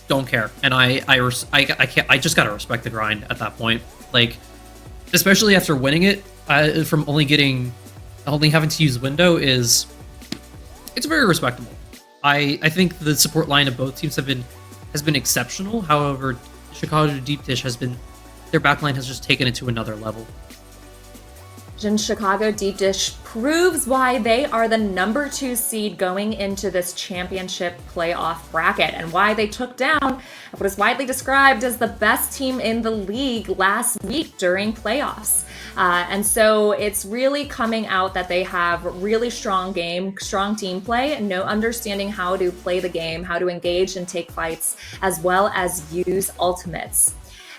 don't care, and I just gotta respect the grind at that point. Like, especially after winning it, from only having to use window it's very respectable. I think the support line of both teams has been exceptional. However, Chicago Deepdish their backline has just taken it to another level. And Chicago Deepdish proves why they are the number 2 seed going into this championship playoff bracket, and why they took down what is widely described as the best team in the league last week during playoffs. And so it's really coming out that they have really strong team play, no understanding how to play the game, how to engage and take fights, as well as use ultimates.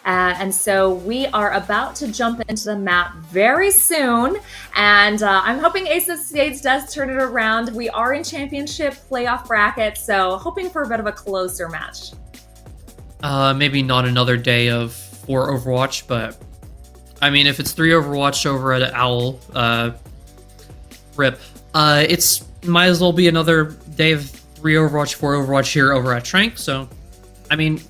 And so we are about to jump into the map very soon, and I'm hoping Ace of Spades does turn it around. We are in championship playoff bracket, so hoping for a bit of a closer match. Maybe not another day of 4 Overwatch, but I mean, if it's 3 Overwatch over at Owl, rip. It's might as well be another day of 3 Overwatch, 4 Overwatch here over at Trank. So, I mean,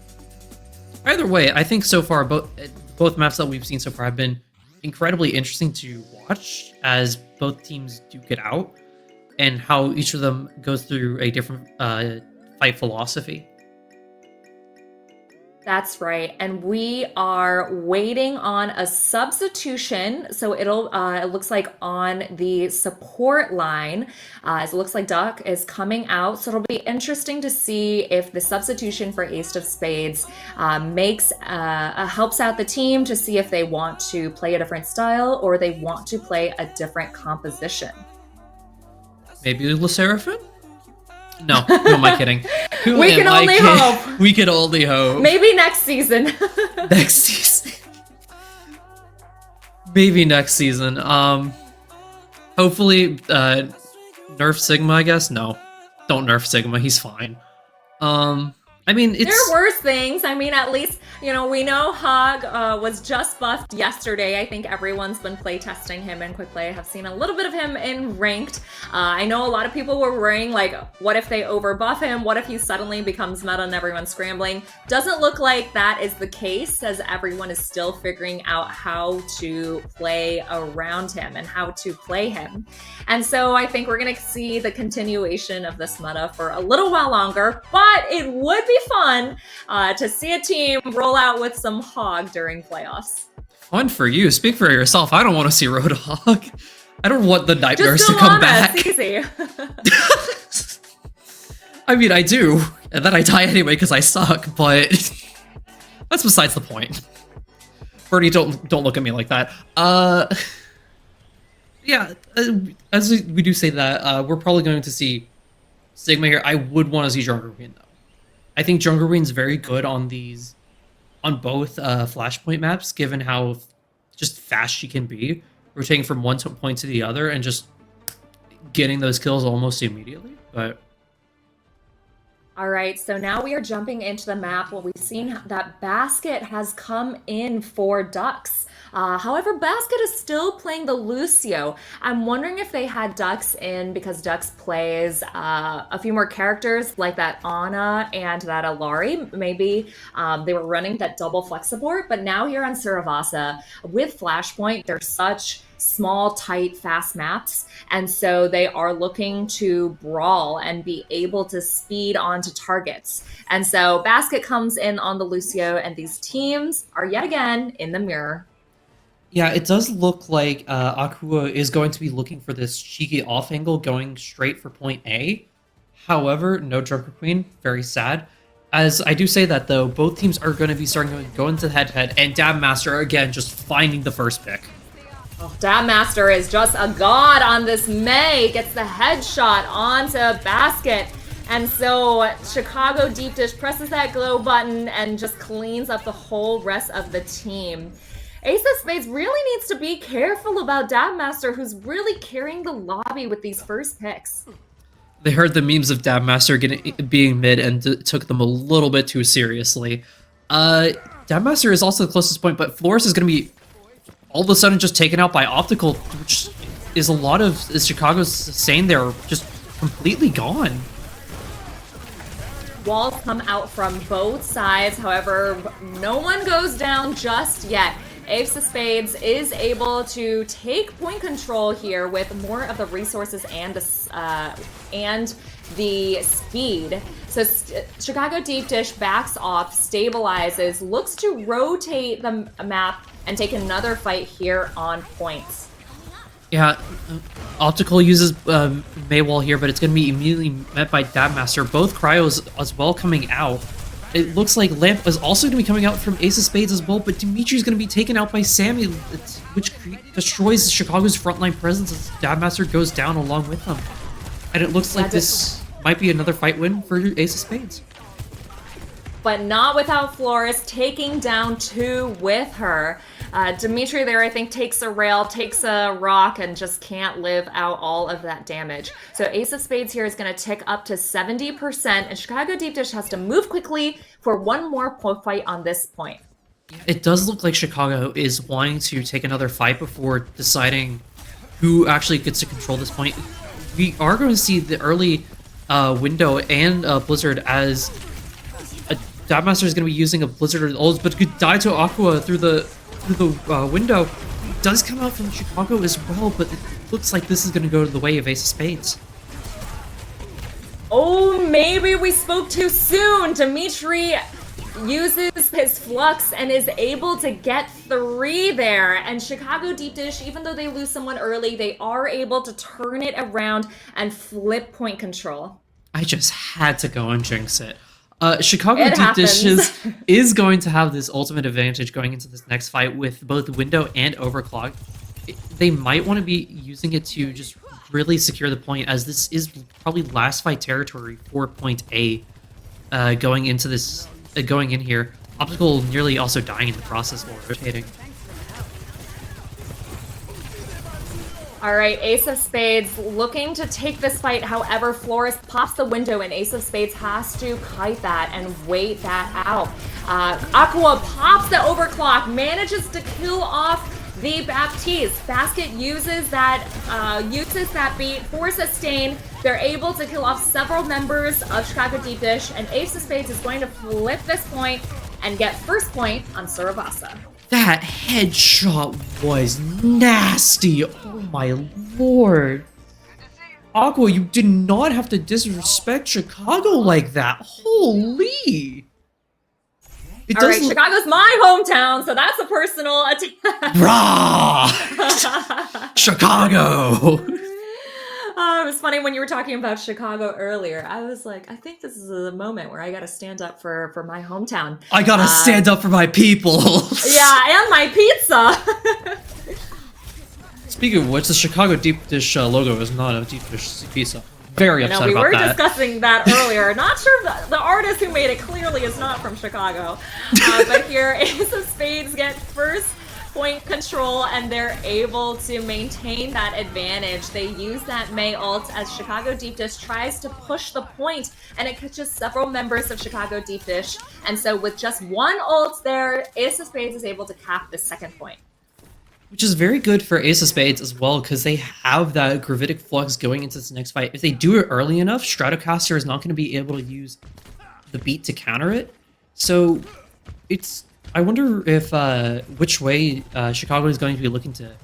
either way, I think so far both maps that we've seen so far have been incredibly interesting to watch as both teams duke it out, and how each of them goes through a different fight philosophy. That's right, and we are waiting on a substitution. So it looks like on the support line, it looks like Duck is coming out. So it'll be interesting to see if the substitution for Ace of Spades helps out the team to see if they want to play a different style or they want to play a different composition. Maybe Le Seraphim? No, who am I kidding? We can only hope. We can only hope. Maybe next season. Next season. Maybe next season. Hopefully, nerf Sigma, I guess? No. Don't nerf Sigma, he's fine. I mean, it's... There are worse things. I mean, at least, you know, we know Hog was just buffed yesterday. I think everyone's been playtesting him in Quick Play. I have seen a little bit of him in Ranked. I know a lot of people were worrying, like, what if they overbuff him? What if he suddenly becomes meta and everyone's scrambling? Doesn't look like that is the case, as everyone is still figuring out how to play around him and how to play him. And so I think we're going to see the continuation of this meta for a little while longer, but it would be fun to see a team roll out with some Hog during playoffs. Fun for you. Speak for yourself. I don't want to see Roadhog. I don't want the nightmares Just to come back. Easy. I mean, I do, and then I die anyway because I suck. But that's besides the point. Birdie, don't look at me like that. Yeah, as we do say that, we're probably going to see Sigma here. I would want to see Jungle Queen though. I think Jungle Queen's very good on both Flashpoint maps, given how just fast she can be, rotating from one point to the other and just getting those kills almost immediately. But all right, so now we are jumping into the map where we've seen that Basket has come in for Ducks. However, Basket is still playing the Lucio. I'm wondering if they had Ducks in because Ducks plays a few more characters like that Ana and that Alari. Maybe they were running that double flex support, but now here on Suravasa with Flashpoint, they're such small, tight, fast maps, and so they are looking to brawl and be able to speed onto targets. And so Basket comes in on the Lucio, and these teams are yet again in the mirror. yeah, it does look like Aqua is going to be looking for this cheeky off angle going straight for point A. However, no Joker Queen, very sad. As I do say that though, both teams are going to be starting to go into head-to-head, and Dab Master again just finding the first pick. Oh, Dab Master is just a god on this Mei. Gets the headshot onto Basket. And so Chicago Deepdish presses that glow button and just cleans up the whole rest of the team. Ace of Spades really needs to be careful about Dab Master, who's really carrying the lobby with these first picks. They heard the memes of Dab Master being mid and took them a little bit too seriously. Dab Master is also the closest point, but Flores is going to be all of a sudden just taken out by Optical, which is a lot of Chicago's saying they're just completely gone. Walls come out from both sides, however, no one goes down just yet. Ace of Spades is able to take point control here with more of the resources and the speed. So Chicago Deepdish backs off, stabilizes, looks to rotate the map and take another fight here on points. Yeah, Optical uses Maywall here, but it's going to be immediately met by Dab Master. Both Cryos as well coming out. It looks like Lamp is also going to be coming out from Ace of Spades as well, but Dimitri's going to be taken out by Sammy, which destroys Chicago's frontline presence as Dab Master goes down along with them. And it looks like this might be another fight win for Ace of Spades. But not without Flores taking down two with her. Dimitri there, I think, takes a rail, takes a rock, and just can't live out all of that damage. So Ace of Spades here is going to tick up to 70%, and Chicago Deepdish has to move quickly for one more fight on this point. It does look like Chicago is wanting to take another fight before deciding who actually gets to control this point. We are going to see the early window and Blizzard as Dabmaster is going to be using a Blizzard ults, but could die to Aqua through the window. It does come out from Chicago as well, but it looks like this is going to go to the way of Ace of Spades. Oh, maybe we spoke too soon. Dimitri uses his flux and is able to get 3 there. And Chicago Deepdish, even though they lose someone early, they are able to turn it around and flip point control. I just had to go and jinx it. Chicago Deepdish is going to have this ultimate advantage going into this next fight with both window and overclock. They might want to be using it to just really secure the point, as this is probably last fight territory for point A going into this, going in here. Optical nearly also dying in the process while rotating. All right, Ace of Spades looking to take this fight. However, Flores pops the window and Ace of Spades has to kite that and wait that out. Aqua pops the overclock, manages to kill off the Baptiste. Basket uses that beat for sustain. They're able to kill off several members of Chicago Deepdish, and Ace of Spades is going to flip this point and get first point on Surabasa. That headshot was nasty. Oh my lord. Aqua, you did not have to disrespect Chicago like that. Holy. All right, Chicago's my hometown, so that's a personal attack. Rah! Chicago. It was funny when you were talking about Chicago earlier. I was like, I think this is the moment where I gotta stand up for my hometown. I gotta stand up for my people. Yeah, and my pizza. Speaking of which, the Chicago Deep Dish logo is not a Deep Dish pizza. Very upset about that. We were discussing that earlier. Not sure if the artist who made it clearly is not from Chicago. But here, Ace of Spades get first point control, and they're able to maintain that advantage. They use that May ult as Chicago Deep Dish tries to push the point, and it catches several members of Chicago Deep Dish. And so with just one ult there, Ace of Spades is able to cap the second point. Which is very good for Ace of Spades as well, because they have that Gravitic Flux going into this next fight. If they do it early enough, Stratocaster is not going to be able to use the beat to counter it. So it's... I wonder if which way Chicago is going to be looking to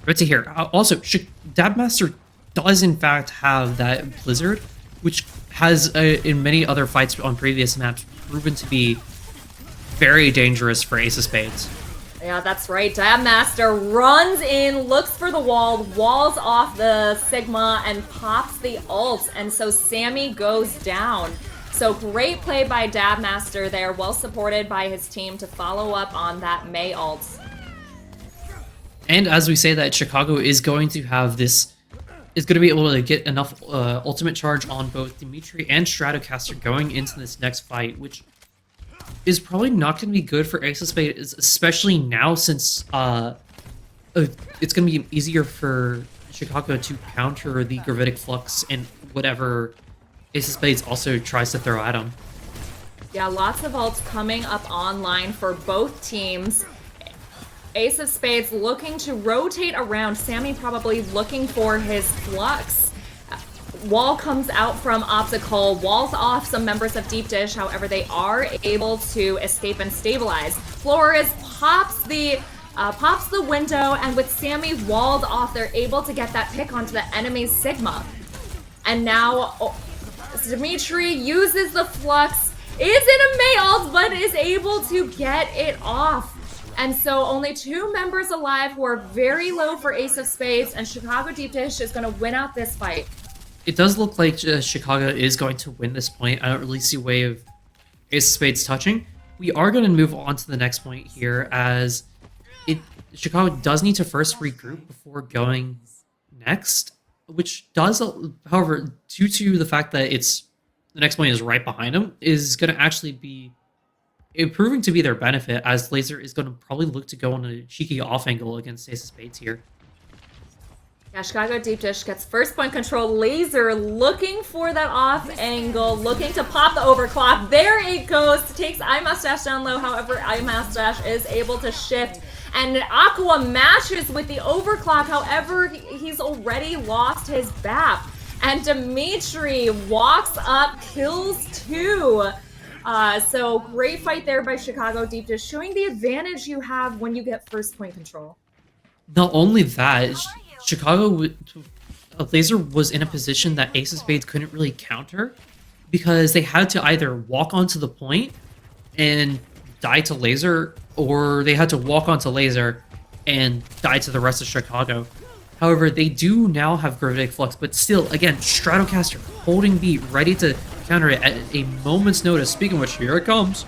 here. Also, Dabmaster does in fact have that Blizzard, which has in many other fights on previous maps proven to be very dangerous for Ace of Spades. Yeah, that's right. Dabmaster runs in, looks for the wall, walls off the Sigma, and pops the ult. And so Sammy goes down. So great play by Dabmaster there, well supported by his team to follow up on that May ult. And as we say that, Chicago is going to have this, is going to be able to get enough ultimate charge on both Dimitri and Stratocaster going into this next fight, which is probably not going to be good for Ace of Spades, especially now since it's going to be easier for Chicago to counter the Gravitic Flux and whatever Ace of Spades also tries to throw at him. Yeah, lots of ults coming up online for both teams. Ace of Spades looking to rotate around. Sammy probably looking for his Flux. Wall comes out from Optical, walls off some members of Deep Dish, however they are able to escape and stabilize. Flores pops the window, and with Sammy walled off, they're able to get that pick onto the enemy's Sigma. And now Dimitri uses the Flux, is in a May ult, but is able to get it off. And so only two members alive who are very low for Ace of Spades, and Chicago Deep Dish is going to win out this fight. It does look like Chicago is going to win this point. I don't really see a way of Ace of Spades touching. We are going to move on to the next point here, as Chicago does need to first regroup before going next, which does, however, due to the fact that the next point is right behind them, is going to actually be proving to be their benefit, as Laser is going to probably look to go on a cheeky off angle against Ace of Spades here. Yeah, Chicago Deep Dish gets first point control. Laser looking for that off angle, looking to pop the overclock. There it goes. Takes iMustache down low. However, iMustache is able to shift. And Aqua matches with the overclock. However, he's already lost his BAP. And Dimitri walks up, kills two. So great fight there by Chicago Deep Dish, showing the advantage you have when you get first point control. Not only that, Chicago Laser was in a position that Ace of Spades couldn't really counter, because they had to either walk onto the point and die to Laser, or they had to walk onto Laser and die to the rest of Chicago. However, they do now have Gravitic Flux, but still, again, Stratocaster holding beat, ready to counter it at a moment's notice. Speaking of which, here it comes.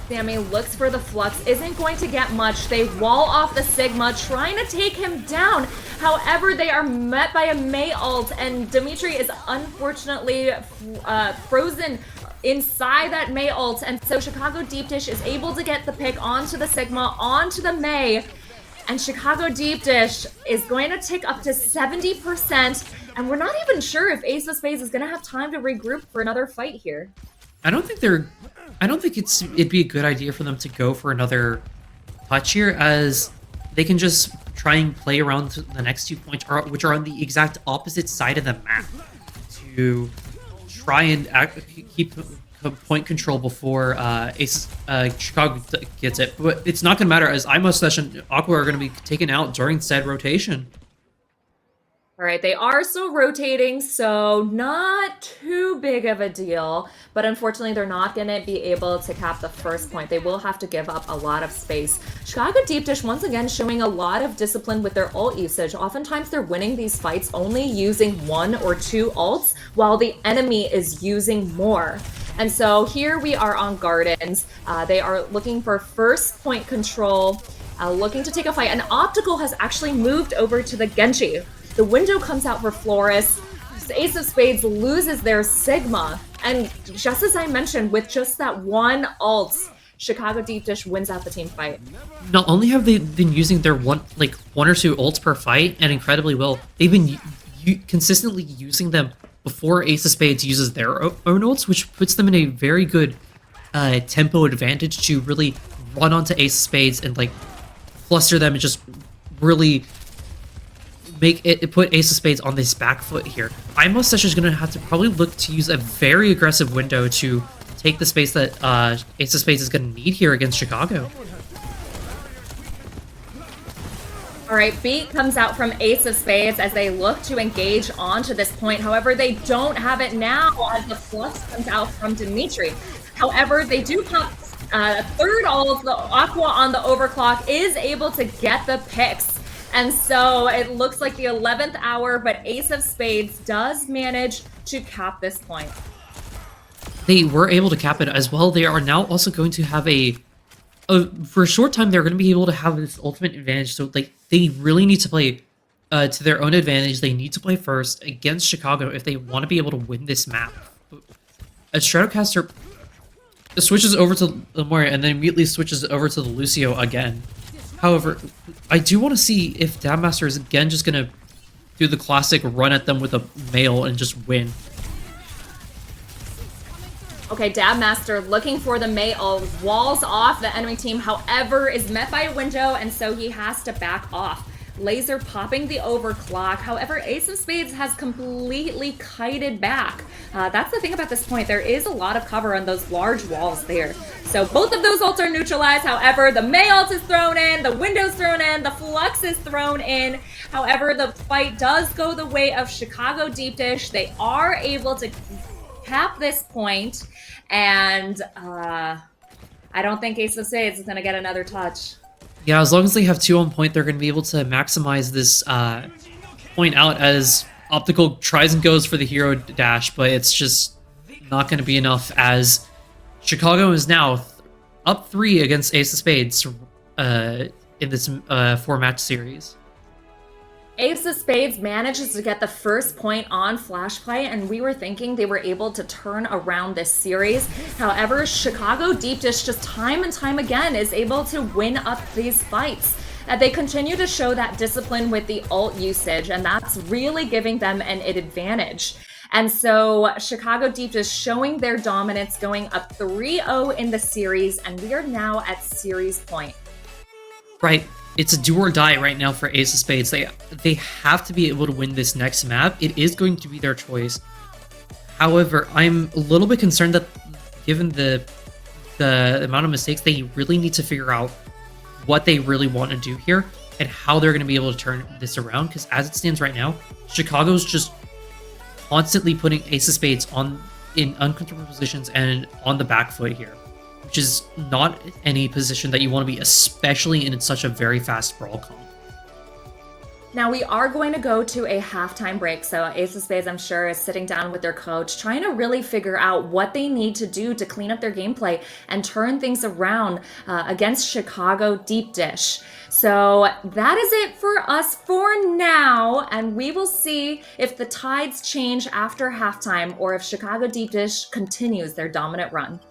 Sammy looks for the Flux, isn't going to get much. They wall off the Sigma, trying to take him down. However, they are met by a May ult, and Dimitri is unfortunately frozen inside that May ult. And so Chicago Deep Dish is able to get the pick onto the Sigma, onto the May. And Chicago Deepdish is going to tick up to 70%. And we're not even sure if Ace of Spades is going to have time to regroup for another fight here. I don't think it'd be a good idea for them to go for another touch here, as they can just try and play around the next 2 points, which are on the exact opposite side of the map, to try and keep point control before Chicago gets it. But it's not going to matter, as iMustache and Aqua are going to be taken out during said rotation. All right, they are still rotating, so not too big of a deal. But unfortunately, they're not going to be able to cap the first point. They will have to give up a lot of space. Chicago Deepdish, once again, showing a lot of discipline with their ult usage. Oftentimes, they're winning these fights only using 1 or 2 ults, while the enemy is using more. And so here we are on Gardens. They are looking for first point control, looking to take a fight. And Optical has actually moved over to the Genji. The window comes out for Flores. Ace of Spades loses their Sigma. And just as I mentioned, with just that 1 ult, Chicago Deepdish wins out the team fight. Not only have they been using their 1 or 2 ults per fight, and incredibly well, they've been consistently using them before Ace of Spades uses their own ults, which puts them in a very good tempo advantage to really run onto Ace of Spades and fluster them and just really put Ace of Spades on this back foot here. iMustache is going to have to probably look to use a very aggressive window to take the space that Ace of Spades is going to need here against Chicago. All right, beat comes out from Ace of Spades as they look to engage onto this point. However, they don't have it now as the flux comes out from Dimitri. However, they do pop third ult. The Aqua on the overclock is able to get the picks. And so it looks like the 11th hour, but Ace of Spades does manage to cap this point. They were able to cap it as well. They are now also going to have for a short time, they're going to be able to have this ultimate advantage. So they really need to play to their own advantage. They need to play first against Chicago if they want to be able to win this map. A Stratocaster switches over to Lemoria and then immediately switches over to the Lucio again. However, I do want to see if Dabmaster is again just going to do the classic run at them with a mail and just win. Okay, Dabmaster looking for the mail, walls off the enemy team, however, is met by a window, and so he has to back off. Laser popping the overclock. However, Ace of Spades has completely kited back. That's the thing about this point. There is a lot of cover on those large walls there. So both of those ults are neutralized. However, the May ult is thrown in, the window's thrown in, the Flux is thrown in. However, the fight does go the way of Chicago Deepdish. They are able to cap this point, and I don't think Ace of Spades is going to get another touch. Yeah, as long as they have 2 on point, they're going to be able to maximize this point out as Optical tries and goes for the hero dash, but it's just not going to be enough as Chicago is now up 3 against Ace of Spades in this 4-match series. Ace of Spades manages to get the first point on Flashplay, and we were thinking they were able to turn around this series. However, Chicago Deepdish just time and time again is able to win up these fights. They continue to show that discipline with the ult usage, and that's really giving them an advantage. And so Chicago Deepdish showing their dominance, going up 3-0 in the series, and we are now at series point. Right. It's a do or die right now for Ace of Spades. They have to be able to win this next map. It is going to be their choice. However, I'm a little bit concerned that given the amount of mistakes, they really need to figure out what they really want to do here and how they're going to be able to turn this around. Because as it stands right now, Chicago's just constantly putting Ace of Spades in uncomfortable positions and on the back foot here, which is not any position that you want to be, especially in such a very fast brawl comp. Now we are going to go to a halftime break, so Ace of Spades, I'm sure, is sitting down with their coach, trying to really figure out what they need to do to clean up their gameplay and turn things around against Chicago Deepdish. So that is it for us for now, and we will see if the tides change after halftime or if Chicago Deepdish continues their dominant run.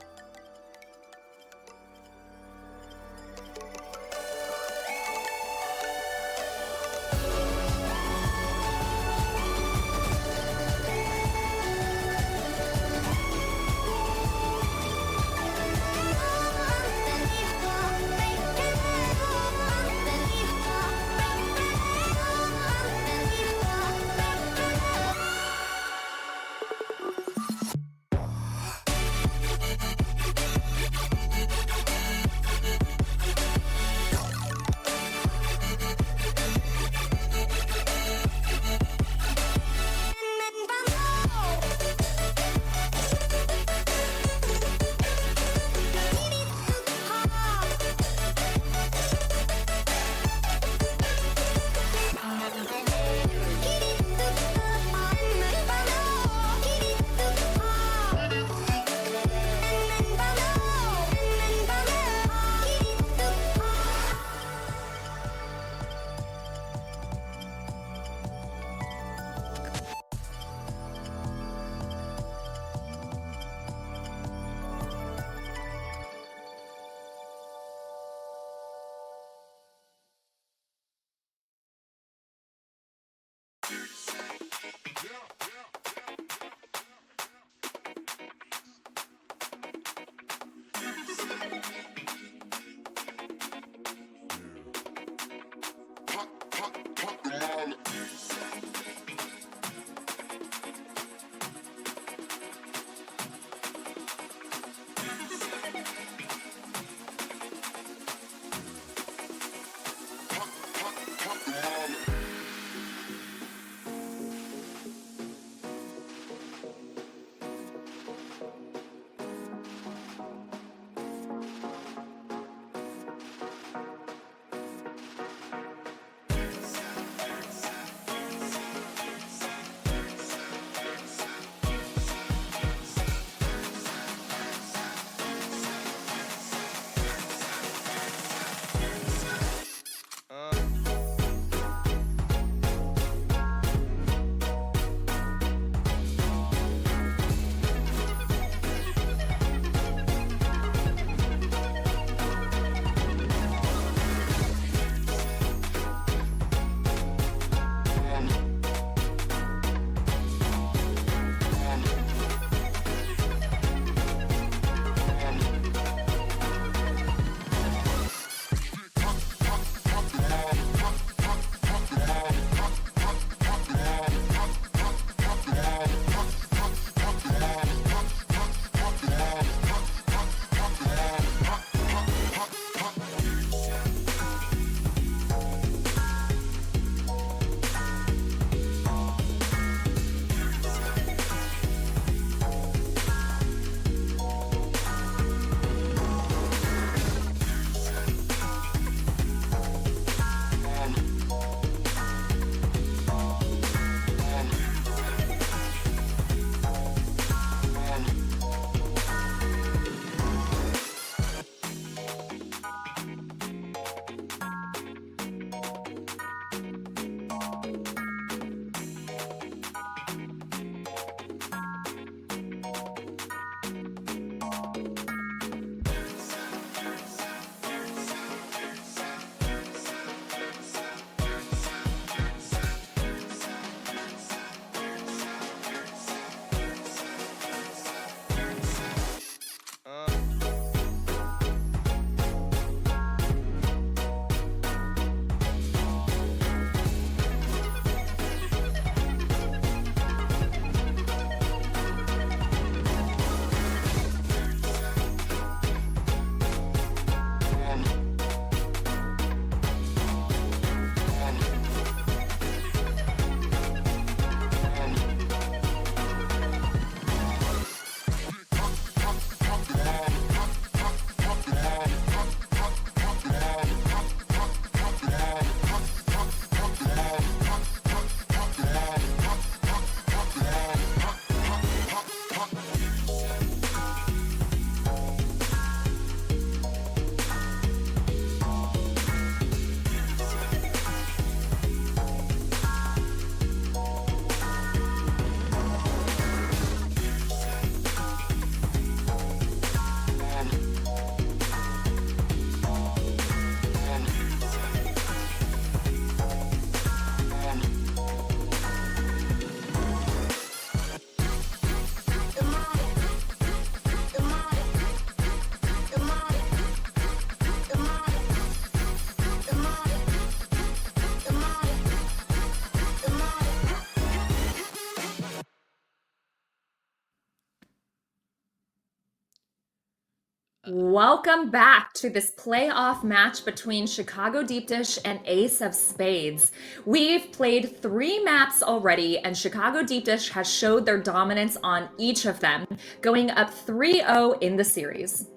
Welcome back to this playoff match between Chicago Deepdish and Ace of Spades. We've played 3 maps already, and Chicago Deepdish has showed their dominance on each of them, going up 3-0 in the series.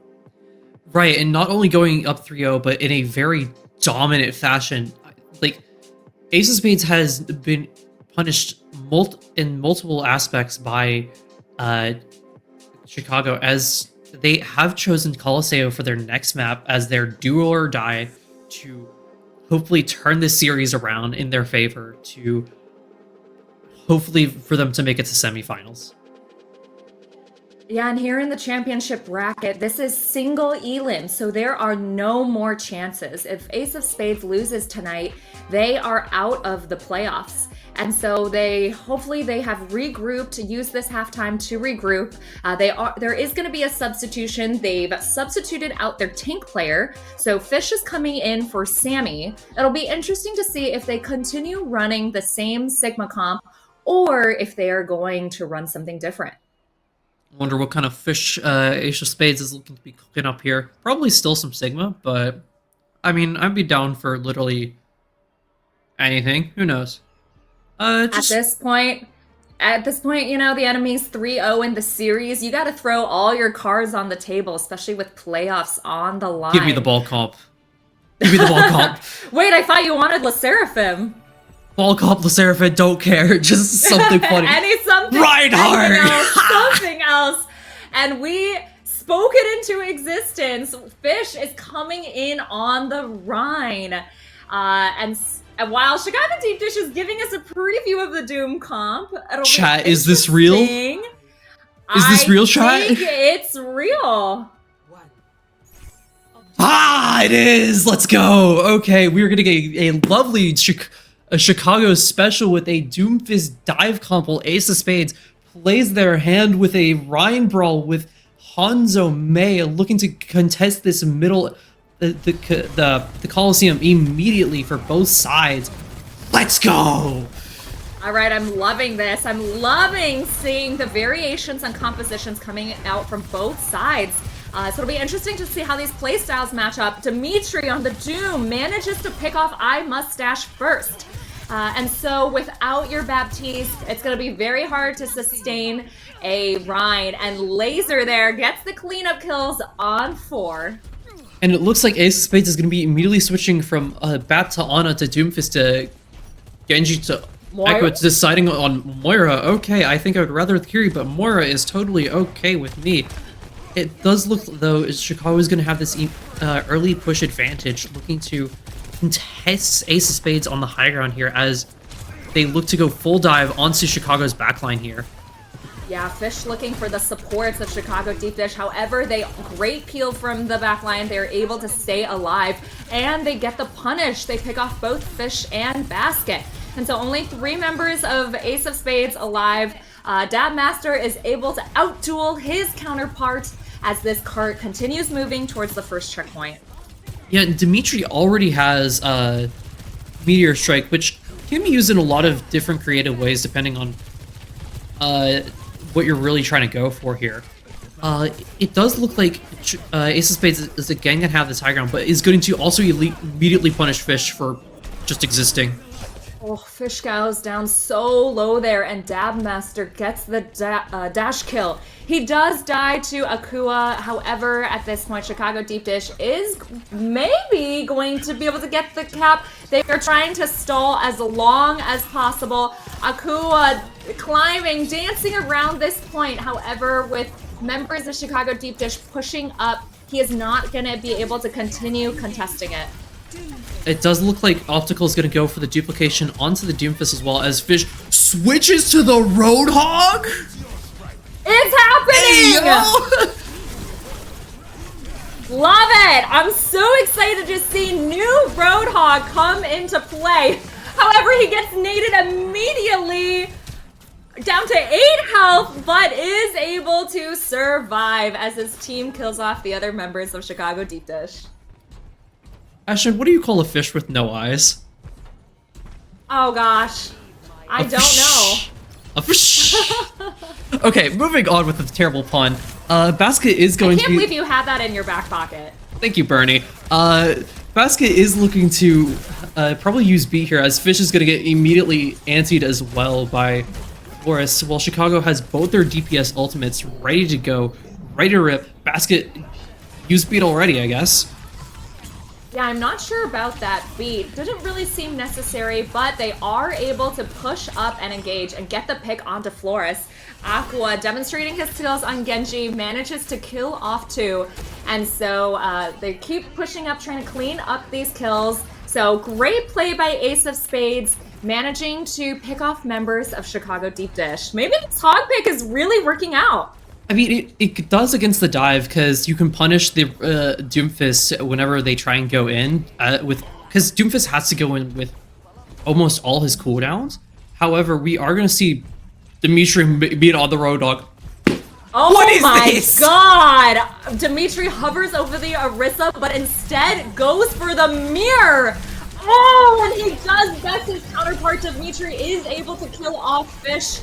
Right, and not only going up 3-0, but in a very dominant fashion. Like, Ace of Spades has been punished in multiple aspects by Chicago, as they have chosen Colosseo for their next map as their do or die to hopefully turn this series around in their favor, to hopefully for them to make it to semifinals. Yeah, and here in the championship bracket, this is single elim, so there are no more chances. If Ace of Spades loses tonight, they are out of the playoffs. And so hopefully they have regrouped, to use this halftime to regroup. There is going to be a substitution. They've substituted out their tank player. So Fish is coming in for Sammy. It'll be interesting to see if they continue running the same Sigma comp or if they are going to run something different. I wonder what kind of fish Ace of Spades is looking to be cooking up here. Probably still some Sigma, but I mean, I'd be down for literally anything. Who knows? At this point, you know, the enemy's 3-0 in the series. You got to throw all your cards on the table, especially with playoffs on the line. Give me the ball comp. Give me the ball comp. Wait, I thought you wanted La Seraphim. Ball comp, La Seraphim, don't care. Just something funny. Reinhardt! Something else. And we spoke it into existence. Fish is coming in on the Rhine. And while Chicago Deepdish is giving us a preview of the Doom comp, chat, is this real? Is this real, chat? I think it's real. Ah, it is! Let's go! Okay, we're gonna get a lovely Chicago special with a Doomfist dive comp while Ace of Spades plays their hand with a Rhine Brawl with Hanzo May looking to contest this middle... The Coliseum immediately for both sides. Let's go! All right, I'm loving this. I'm loving seeing the variations and compositions coming out from both sides. So it'll be interesting to see how these playstyles match up. Dimitri on the Doom manages to pick off Eye Mustache first. And so without your Baptiste, it's going to be very hard to sustain a Rhine. And Laser there gets the cleanup kills on 4. And it looks like Ace of Spades is going to be immediately switching from Bap to Ana to Doomfist to Genji to Echo, to deciding on Moira. Okay, I think I would rather with Kryy, but Moira is totally okay with me. It does look, though, as Chicago is going to have this early push advantage, looking to contest Ace of Spades on the high ground here as they look to go full dive onto Chicago's backline here. Yeah, Fish looking for the supports of Chicago Deepdish. However, great peel from the backline. They're able to stay alive, and they get the punish. They pick off both Fish and Basket. And so only 3 members of Ace of Spades alive. Dab Master is able to outduel his counterpart as this cart continues moving towards the first checkpoint. Yeah, Dimitri already has Meteor Strike, which can be used in a lot of different creative ways depending on what you're really trying to go for here. It does look like Ace of Spades is again going to have this high ground, but is going to also immediately punish Fish for just existing. Oh, Fish goes down so low there, and Dab Master gets the dash kill. He does die to Akua. However, at this point, Chicago Deepdish is maybe going to be able to get the cap. They are trying to stall as long as possible. Akua climbing, dancing around this point. However, with members of Chicago Deepdish pushing up, he is not going to be able to continue contesting it. It does look like Optical is going to go for the duplication onto the Doomfist as well as Fish switches to the Roadhog. It's happening! Hey, Love it! I'm so excited to see new Roadhog come into play. However, he gets naded immediately down to 8 health, but is able to survive as his team kills off the other members of Chicago Deepdish. Ashen, what do you call a fish with no eyes? Oh gosh, I don't know. A fish. Okay, moving on with the terrible pun. Basket is I going can't to be... believe you had that in your back pocket. Thank you, Bernie. Basket is looking to probably use B here, as Fish is going to get immediately antied as well by Flores, while Chicago has both their DPS ultimates ready to go, ready to rip. Basket used beat already, I guess. Yeah, I'm not sure about that beat. Didn't really seem necessary, but they are able to push up and engage and get the pick onto Flores. Aqua, demonstrating his skills on Genji, manages to kill off 2. And so they keep pushing up, trying to clean up these kills. So great play by Ace of Spades, managing to pick off members of Chicago Deepdish. Maybe this hog pick is really working out. I mean, it does against the dive, because you can punish the Doomfist whenever they try and go in, because Doomfist has to go in with almost all his cooldowns. However, we are going to see Dimitri beat on the Road Dog. Oh What is my this? god! Dimitri hovers over the Orisa, but instead goes for the mirror! Oh, and he does best his counterpart. Dimitri is able to kill off Fish.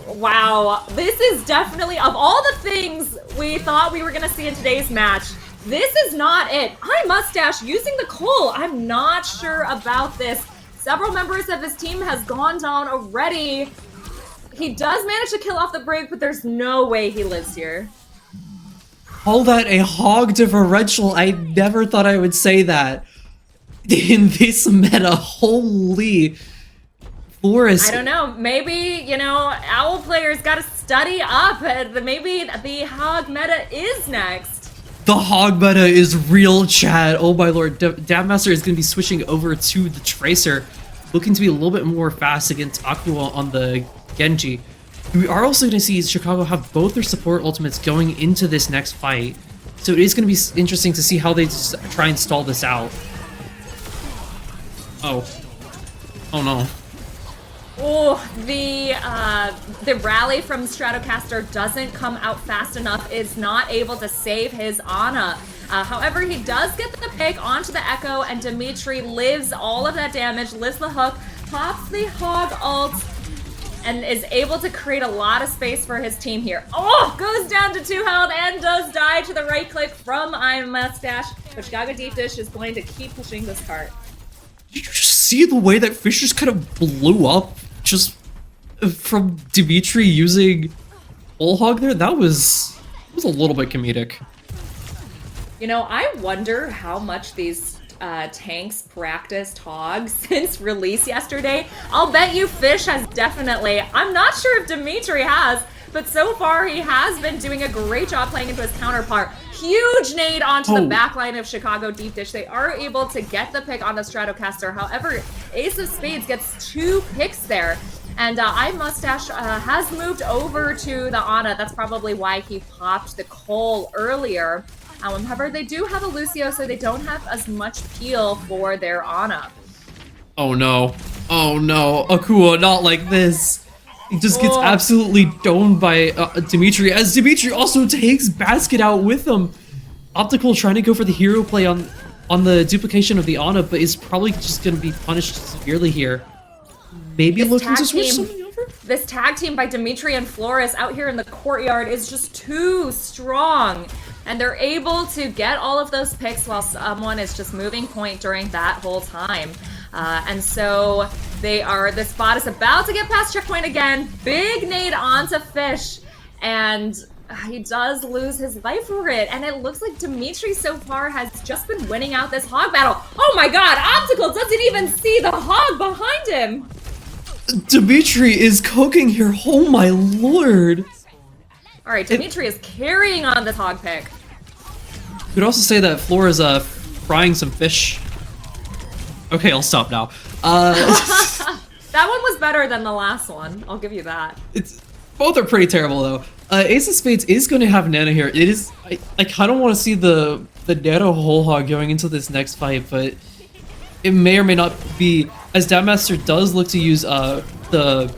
Wow, this is definitely, of all the things we thought we were gonna see in today's match, this is not it. Mustache using the coal. I'm not sure about this. Several members of his team has gone down already. He does manage to kill off the Brig, but there's no way he lives here. Call that a hog differential. I never thought I would say that. In this meta, holy... Flores. I don't know. Maybe, you know, Owl players got to study up. Maybe the hog meta is next. The hog meta is real, chat. Oh my lord. Dabmaster is going to be switching over to the Tracer, looking to be a little bit more fast against Aqua on the Genji. We are also going to see Chicago have both their support ultimates going into this next fight. So it is going to be interesting to see how they just try and stall this out. Oh. Oh no. Oh, the rally from Stratocaster doesn't come out fast enough, is not able to save his Ana. However, he does get the pick onto the Echo, and Dimitri lives all of that damage, lives the hook, pops the hog ult, and is able to create a lot of space for his team here. Oh, goes down to 2 health and does die to the right click from Mustache, but Chicago Deepdish is going to keep pushing this cart. Did you just see the way that Fish just kind of blew up just from Dimitri using Full Hog there? That was a little bit comedic. You know, I wonder how much these tanks practiced Hog since release yesterday. I'll bet you Fish has definitely. I'm not sure if Dimitri has, but so far he has been doing a great job playing into his counterpart. Huge nade onto the backline of Chicago Deepdish. They are able to get the pick on the Stratocaster. However, Ace of Spades gets 2 picks there. And Mustache has moved over to the Ana. That's probably why he popped the Cole earlier. However, they do have a Lucio, so they don't have as much peel for their Ana. Oh no. Oh no. Akua, not like this. He just gets absolutely domed by Dimitri, as Dimitri also takes Basket out with him. Optical trying to go for the hero play on the duplication of the Ana, but is probably just going to be punished severely here. Maybe looking to switch something over? This tag team by Dimitri and Flores out here in the courtyard is just too strong. And they're able to get all of those picks while someone is just moving point during that whole time. And so the spot is about to get past checkpoint again. Big nade onto Fish, and he does lose his life for it. And it looks like Dimitri so far has just been winning out this hog battle. Oh my god, Optical doesn't even see the hog behind him. Dimitri is cooking here, oh my lord. All right, Dimitri is carrying on this hog pick. You could also say that Flora's frying some fish. Okay, I'll stop now. That one was better than the last one. I'll give you that. Both are pretty terrible though. Ace of Spades is going to have Nana here. It is. I kind of want to see the Nano whole hog going into this next fight, but it may or may not be, as Dabmaster does look to use the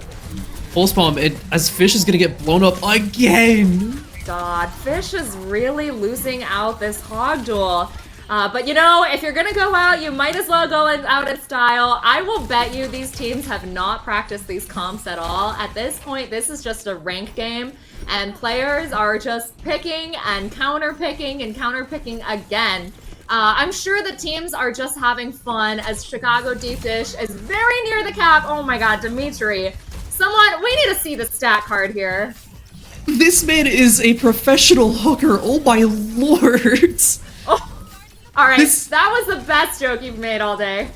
pulse bomb, as Fish is going to get blown up again. God, Fish is really losing out this hog duel. But you know, if you're gonna go out, you might as well go out in style. I will bet you these teams have not practiced these comps at all. At this point, this is just a rank game, and players are just picking and counter-picking and counter-picking again. I'm sure the teams are just having fun as Chicago Deepdish is very near the cap. Oh my god, Dimitri. Someone, we need to see the stat card here. This man is a professional hooker. Oh my lord. Oh, all right. That was the best joke you've made all day.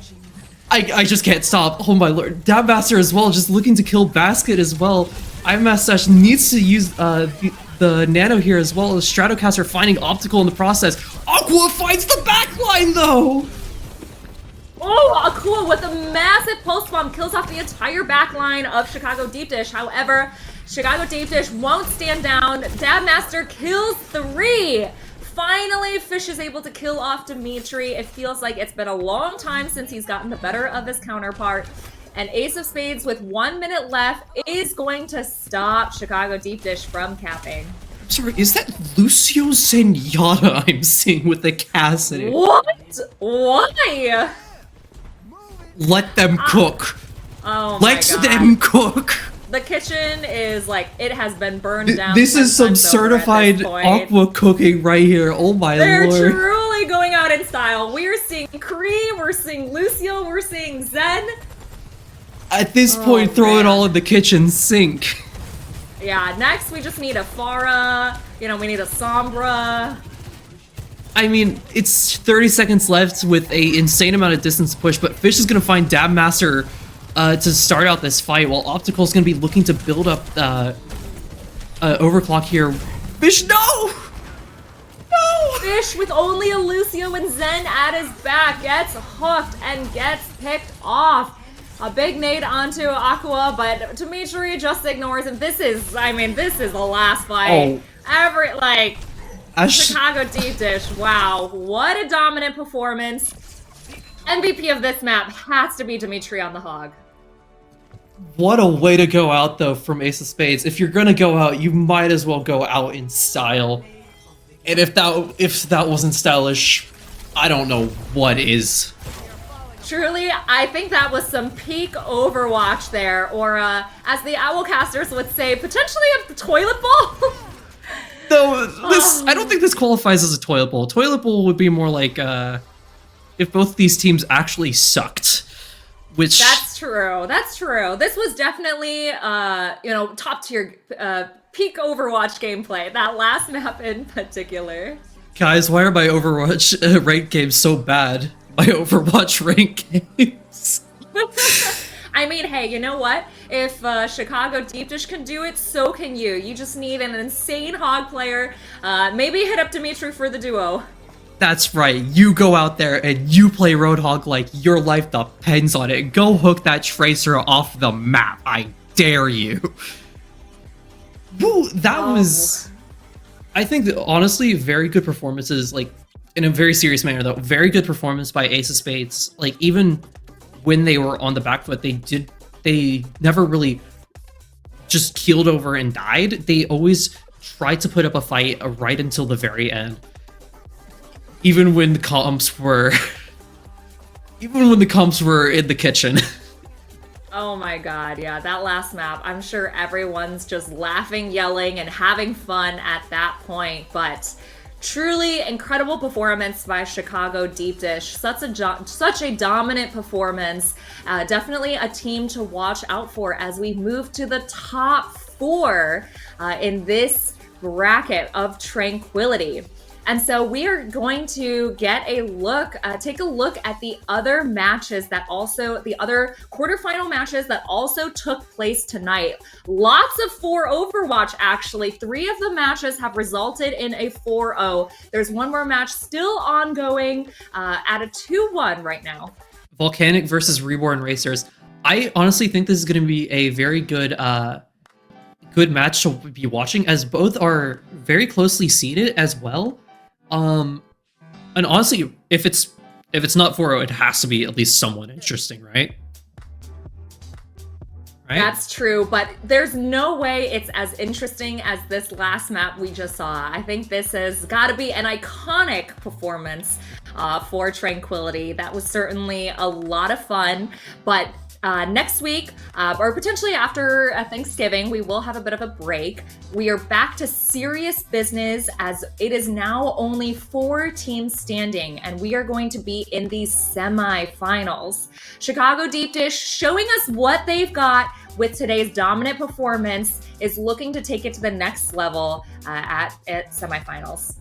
I just can't stop. Oh my lord. Dabmaster as well, just looking to kill Basket as well. IMSH needs to use the Nano here as well as Stratocaster finding Optical in the process. Aqua finds the backline though! Oh, Aqua with a massive pulse bomb kills off the entire backline of Chicago Deepdish. However, Chicago Deepdish won't stand down. Dabmaster kills 3. Finally, Fish is able to kill off Dimitri. It feels like it's been a long time since he's gotten the better of his counterpart. And Ace of Spades with 1 minute left is going to stop Chicago Deepdish from capping. Sorry, is that Lucio Zenyatta I'm seeing with the Cassidy? What? Why? Let them cook. Oh my Let god. them cook. The kitchen is like, it has been burned down. This is some 10 times over at certified this point. Aqua cooking right here. Oh my They're lord. truly going out in style. We're seeing Kryy, we're seeing Lucio, we're seeing Zen. At this point, throw man. it all in the kitchen sink. Yeah, next we just need a Farah, you know, we need a Sombra. I mean, it's 30 seconds left with a insane amount of distance to push, but Fish is going to find Dabmaster to start out this fight, while Optical's going to be looking to build up overclock here. Fish, no! No! Fish with only a Lucio and Zen at his back gets hooked and gets picked off. A big nade onto Aqua, but Dimitri just ignores him. This is, I mean, this is the last fight. Chicago Deepdish, wow. What a dominant performance. MVP of this map has to be Dimitri on the Hog. What a way to go out, though, from Ace of Spades. If you're gonna go out, you might as well go out in style. And if that wasn't stylish, I don't know what is. Truly, I think that was some peak Overwatch there, or as the Owlcasters would say, potentially a toilet bowl. Though this, I don't think this qualifies as a toilet bowl. Toilet bowl would be more like if both these teams actually sucked. Which That's true. That's true. This was definitely you know, top tier peak Overwatch gameplay. That last map in particular. Guys, why are my Overwatch ranked games so bad? My Overwatch ranked games. I mean, hey, you know what? If Chicago Deepdish can do it, so can you. You just need an insane Hog player. Maybe hit up Dimitri for the duo. That's right. You go out there and you play Roadhog like your life depends on it. Go hook that Tracer off the map. I dare you. Woo, that was... I think that, honestly, very good performances, like, in a very serious manner, though. Very good performance by Ace of Spades. Like, even when they were on the back foot, they never really just keeled over and died. They always tried to put up a fight right until the very end. Even when the comps were... even when the comps were in the kitchen. Oh my god, yeah, that last map, I'm sure everyone's just laughing, yelling, and having fun at that point, but truly incredible performance by Chicago Deepdish. Such a dominant performance. Definitely a team to watch out for as we move to the top 4 in this bracket of Tranquility. And so we are going to get a look, take a look at the other matches that also, the other quarterfinal matches that also took place tonight. Lots of 4 Overwatch, actually. 3 of the matches have resulted in a 4-0. There's one more match still ongoing at a 2-1 right now. Volcanic versus Reborn Racers. I honestly think this is going to be a very good good match to be watching, as both are very closely seeded as well. And honestly, if it's not 4-0, it has to be at least somewhat interesting, right? right? That's true, but there's no way it's as interesting as this last map we just saw. I think this has got to be an iconic performance for Tranquility. That was certainly a lot of fun, but next week, or potentially after Thanksgiving, we will have a bit of a break. We are back to serious business as it is now only 4 teams standing, and we are going to be in the semifinals. Chicago Deepdish showing us what they've got with today's dominant performance is looking to take it to the next level at semifinals.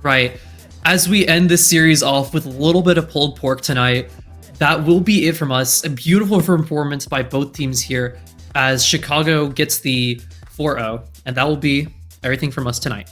Right. As we end this series off with a little bit of pulled pork tonight, that will be it from us. A beautiful performance by both teams here as Chicago gets the 4-0, and that will be everything from us tonight.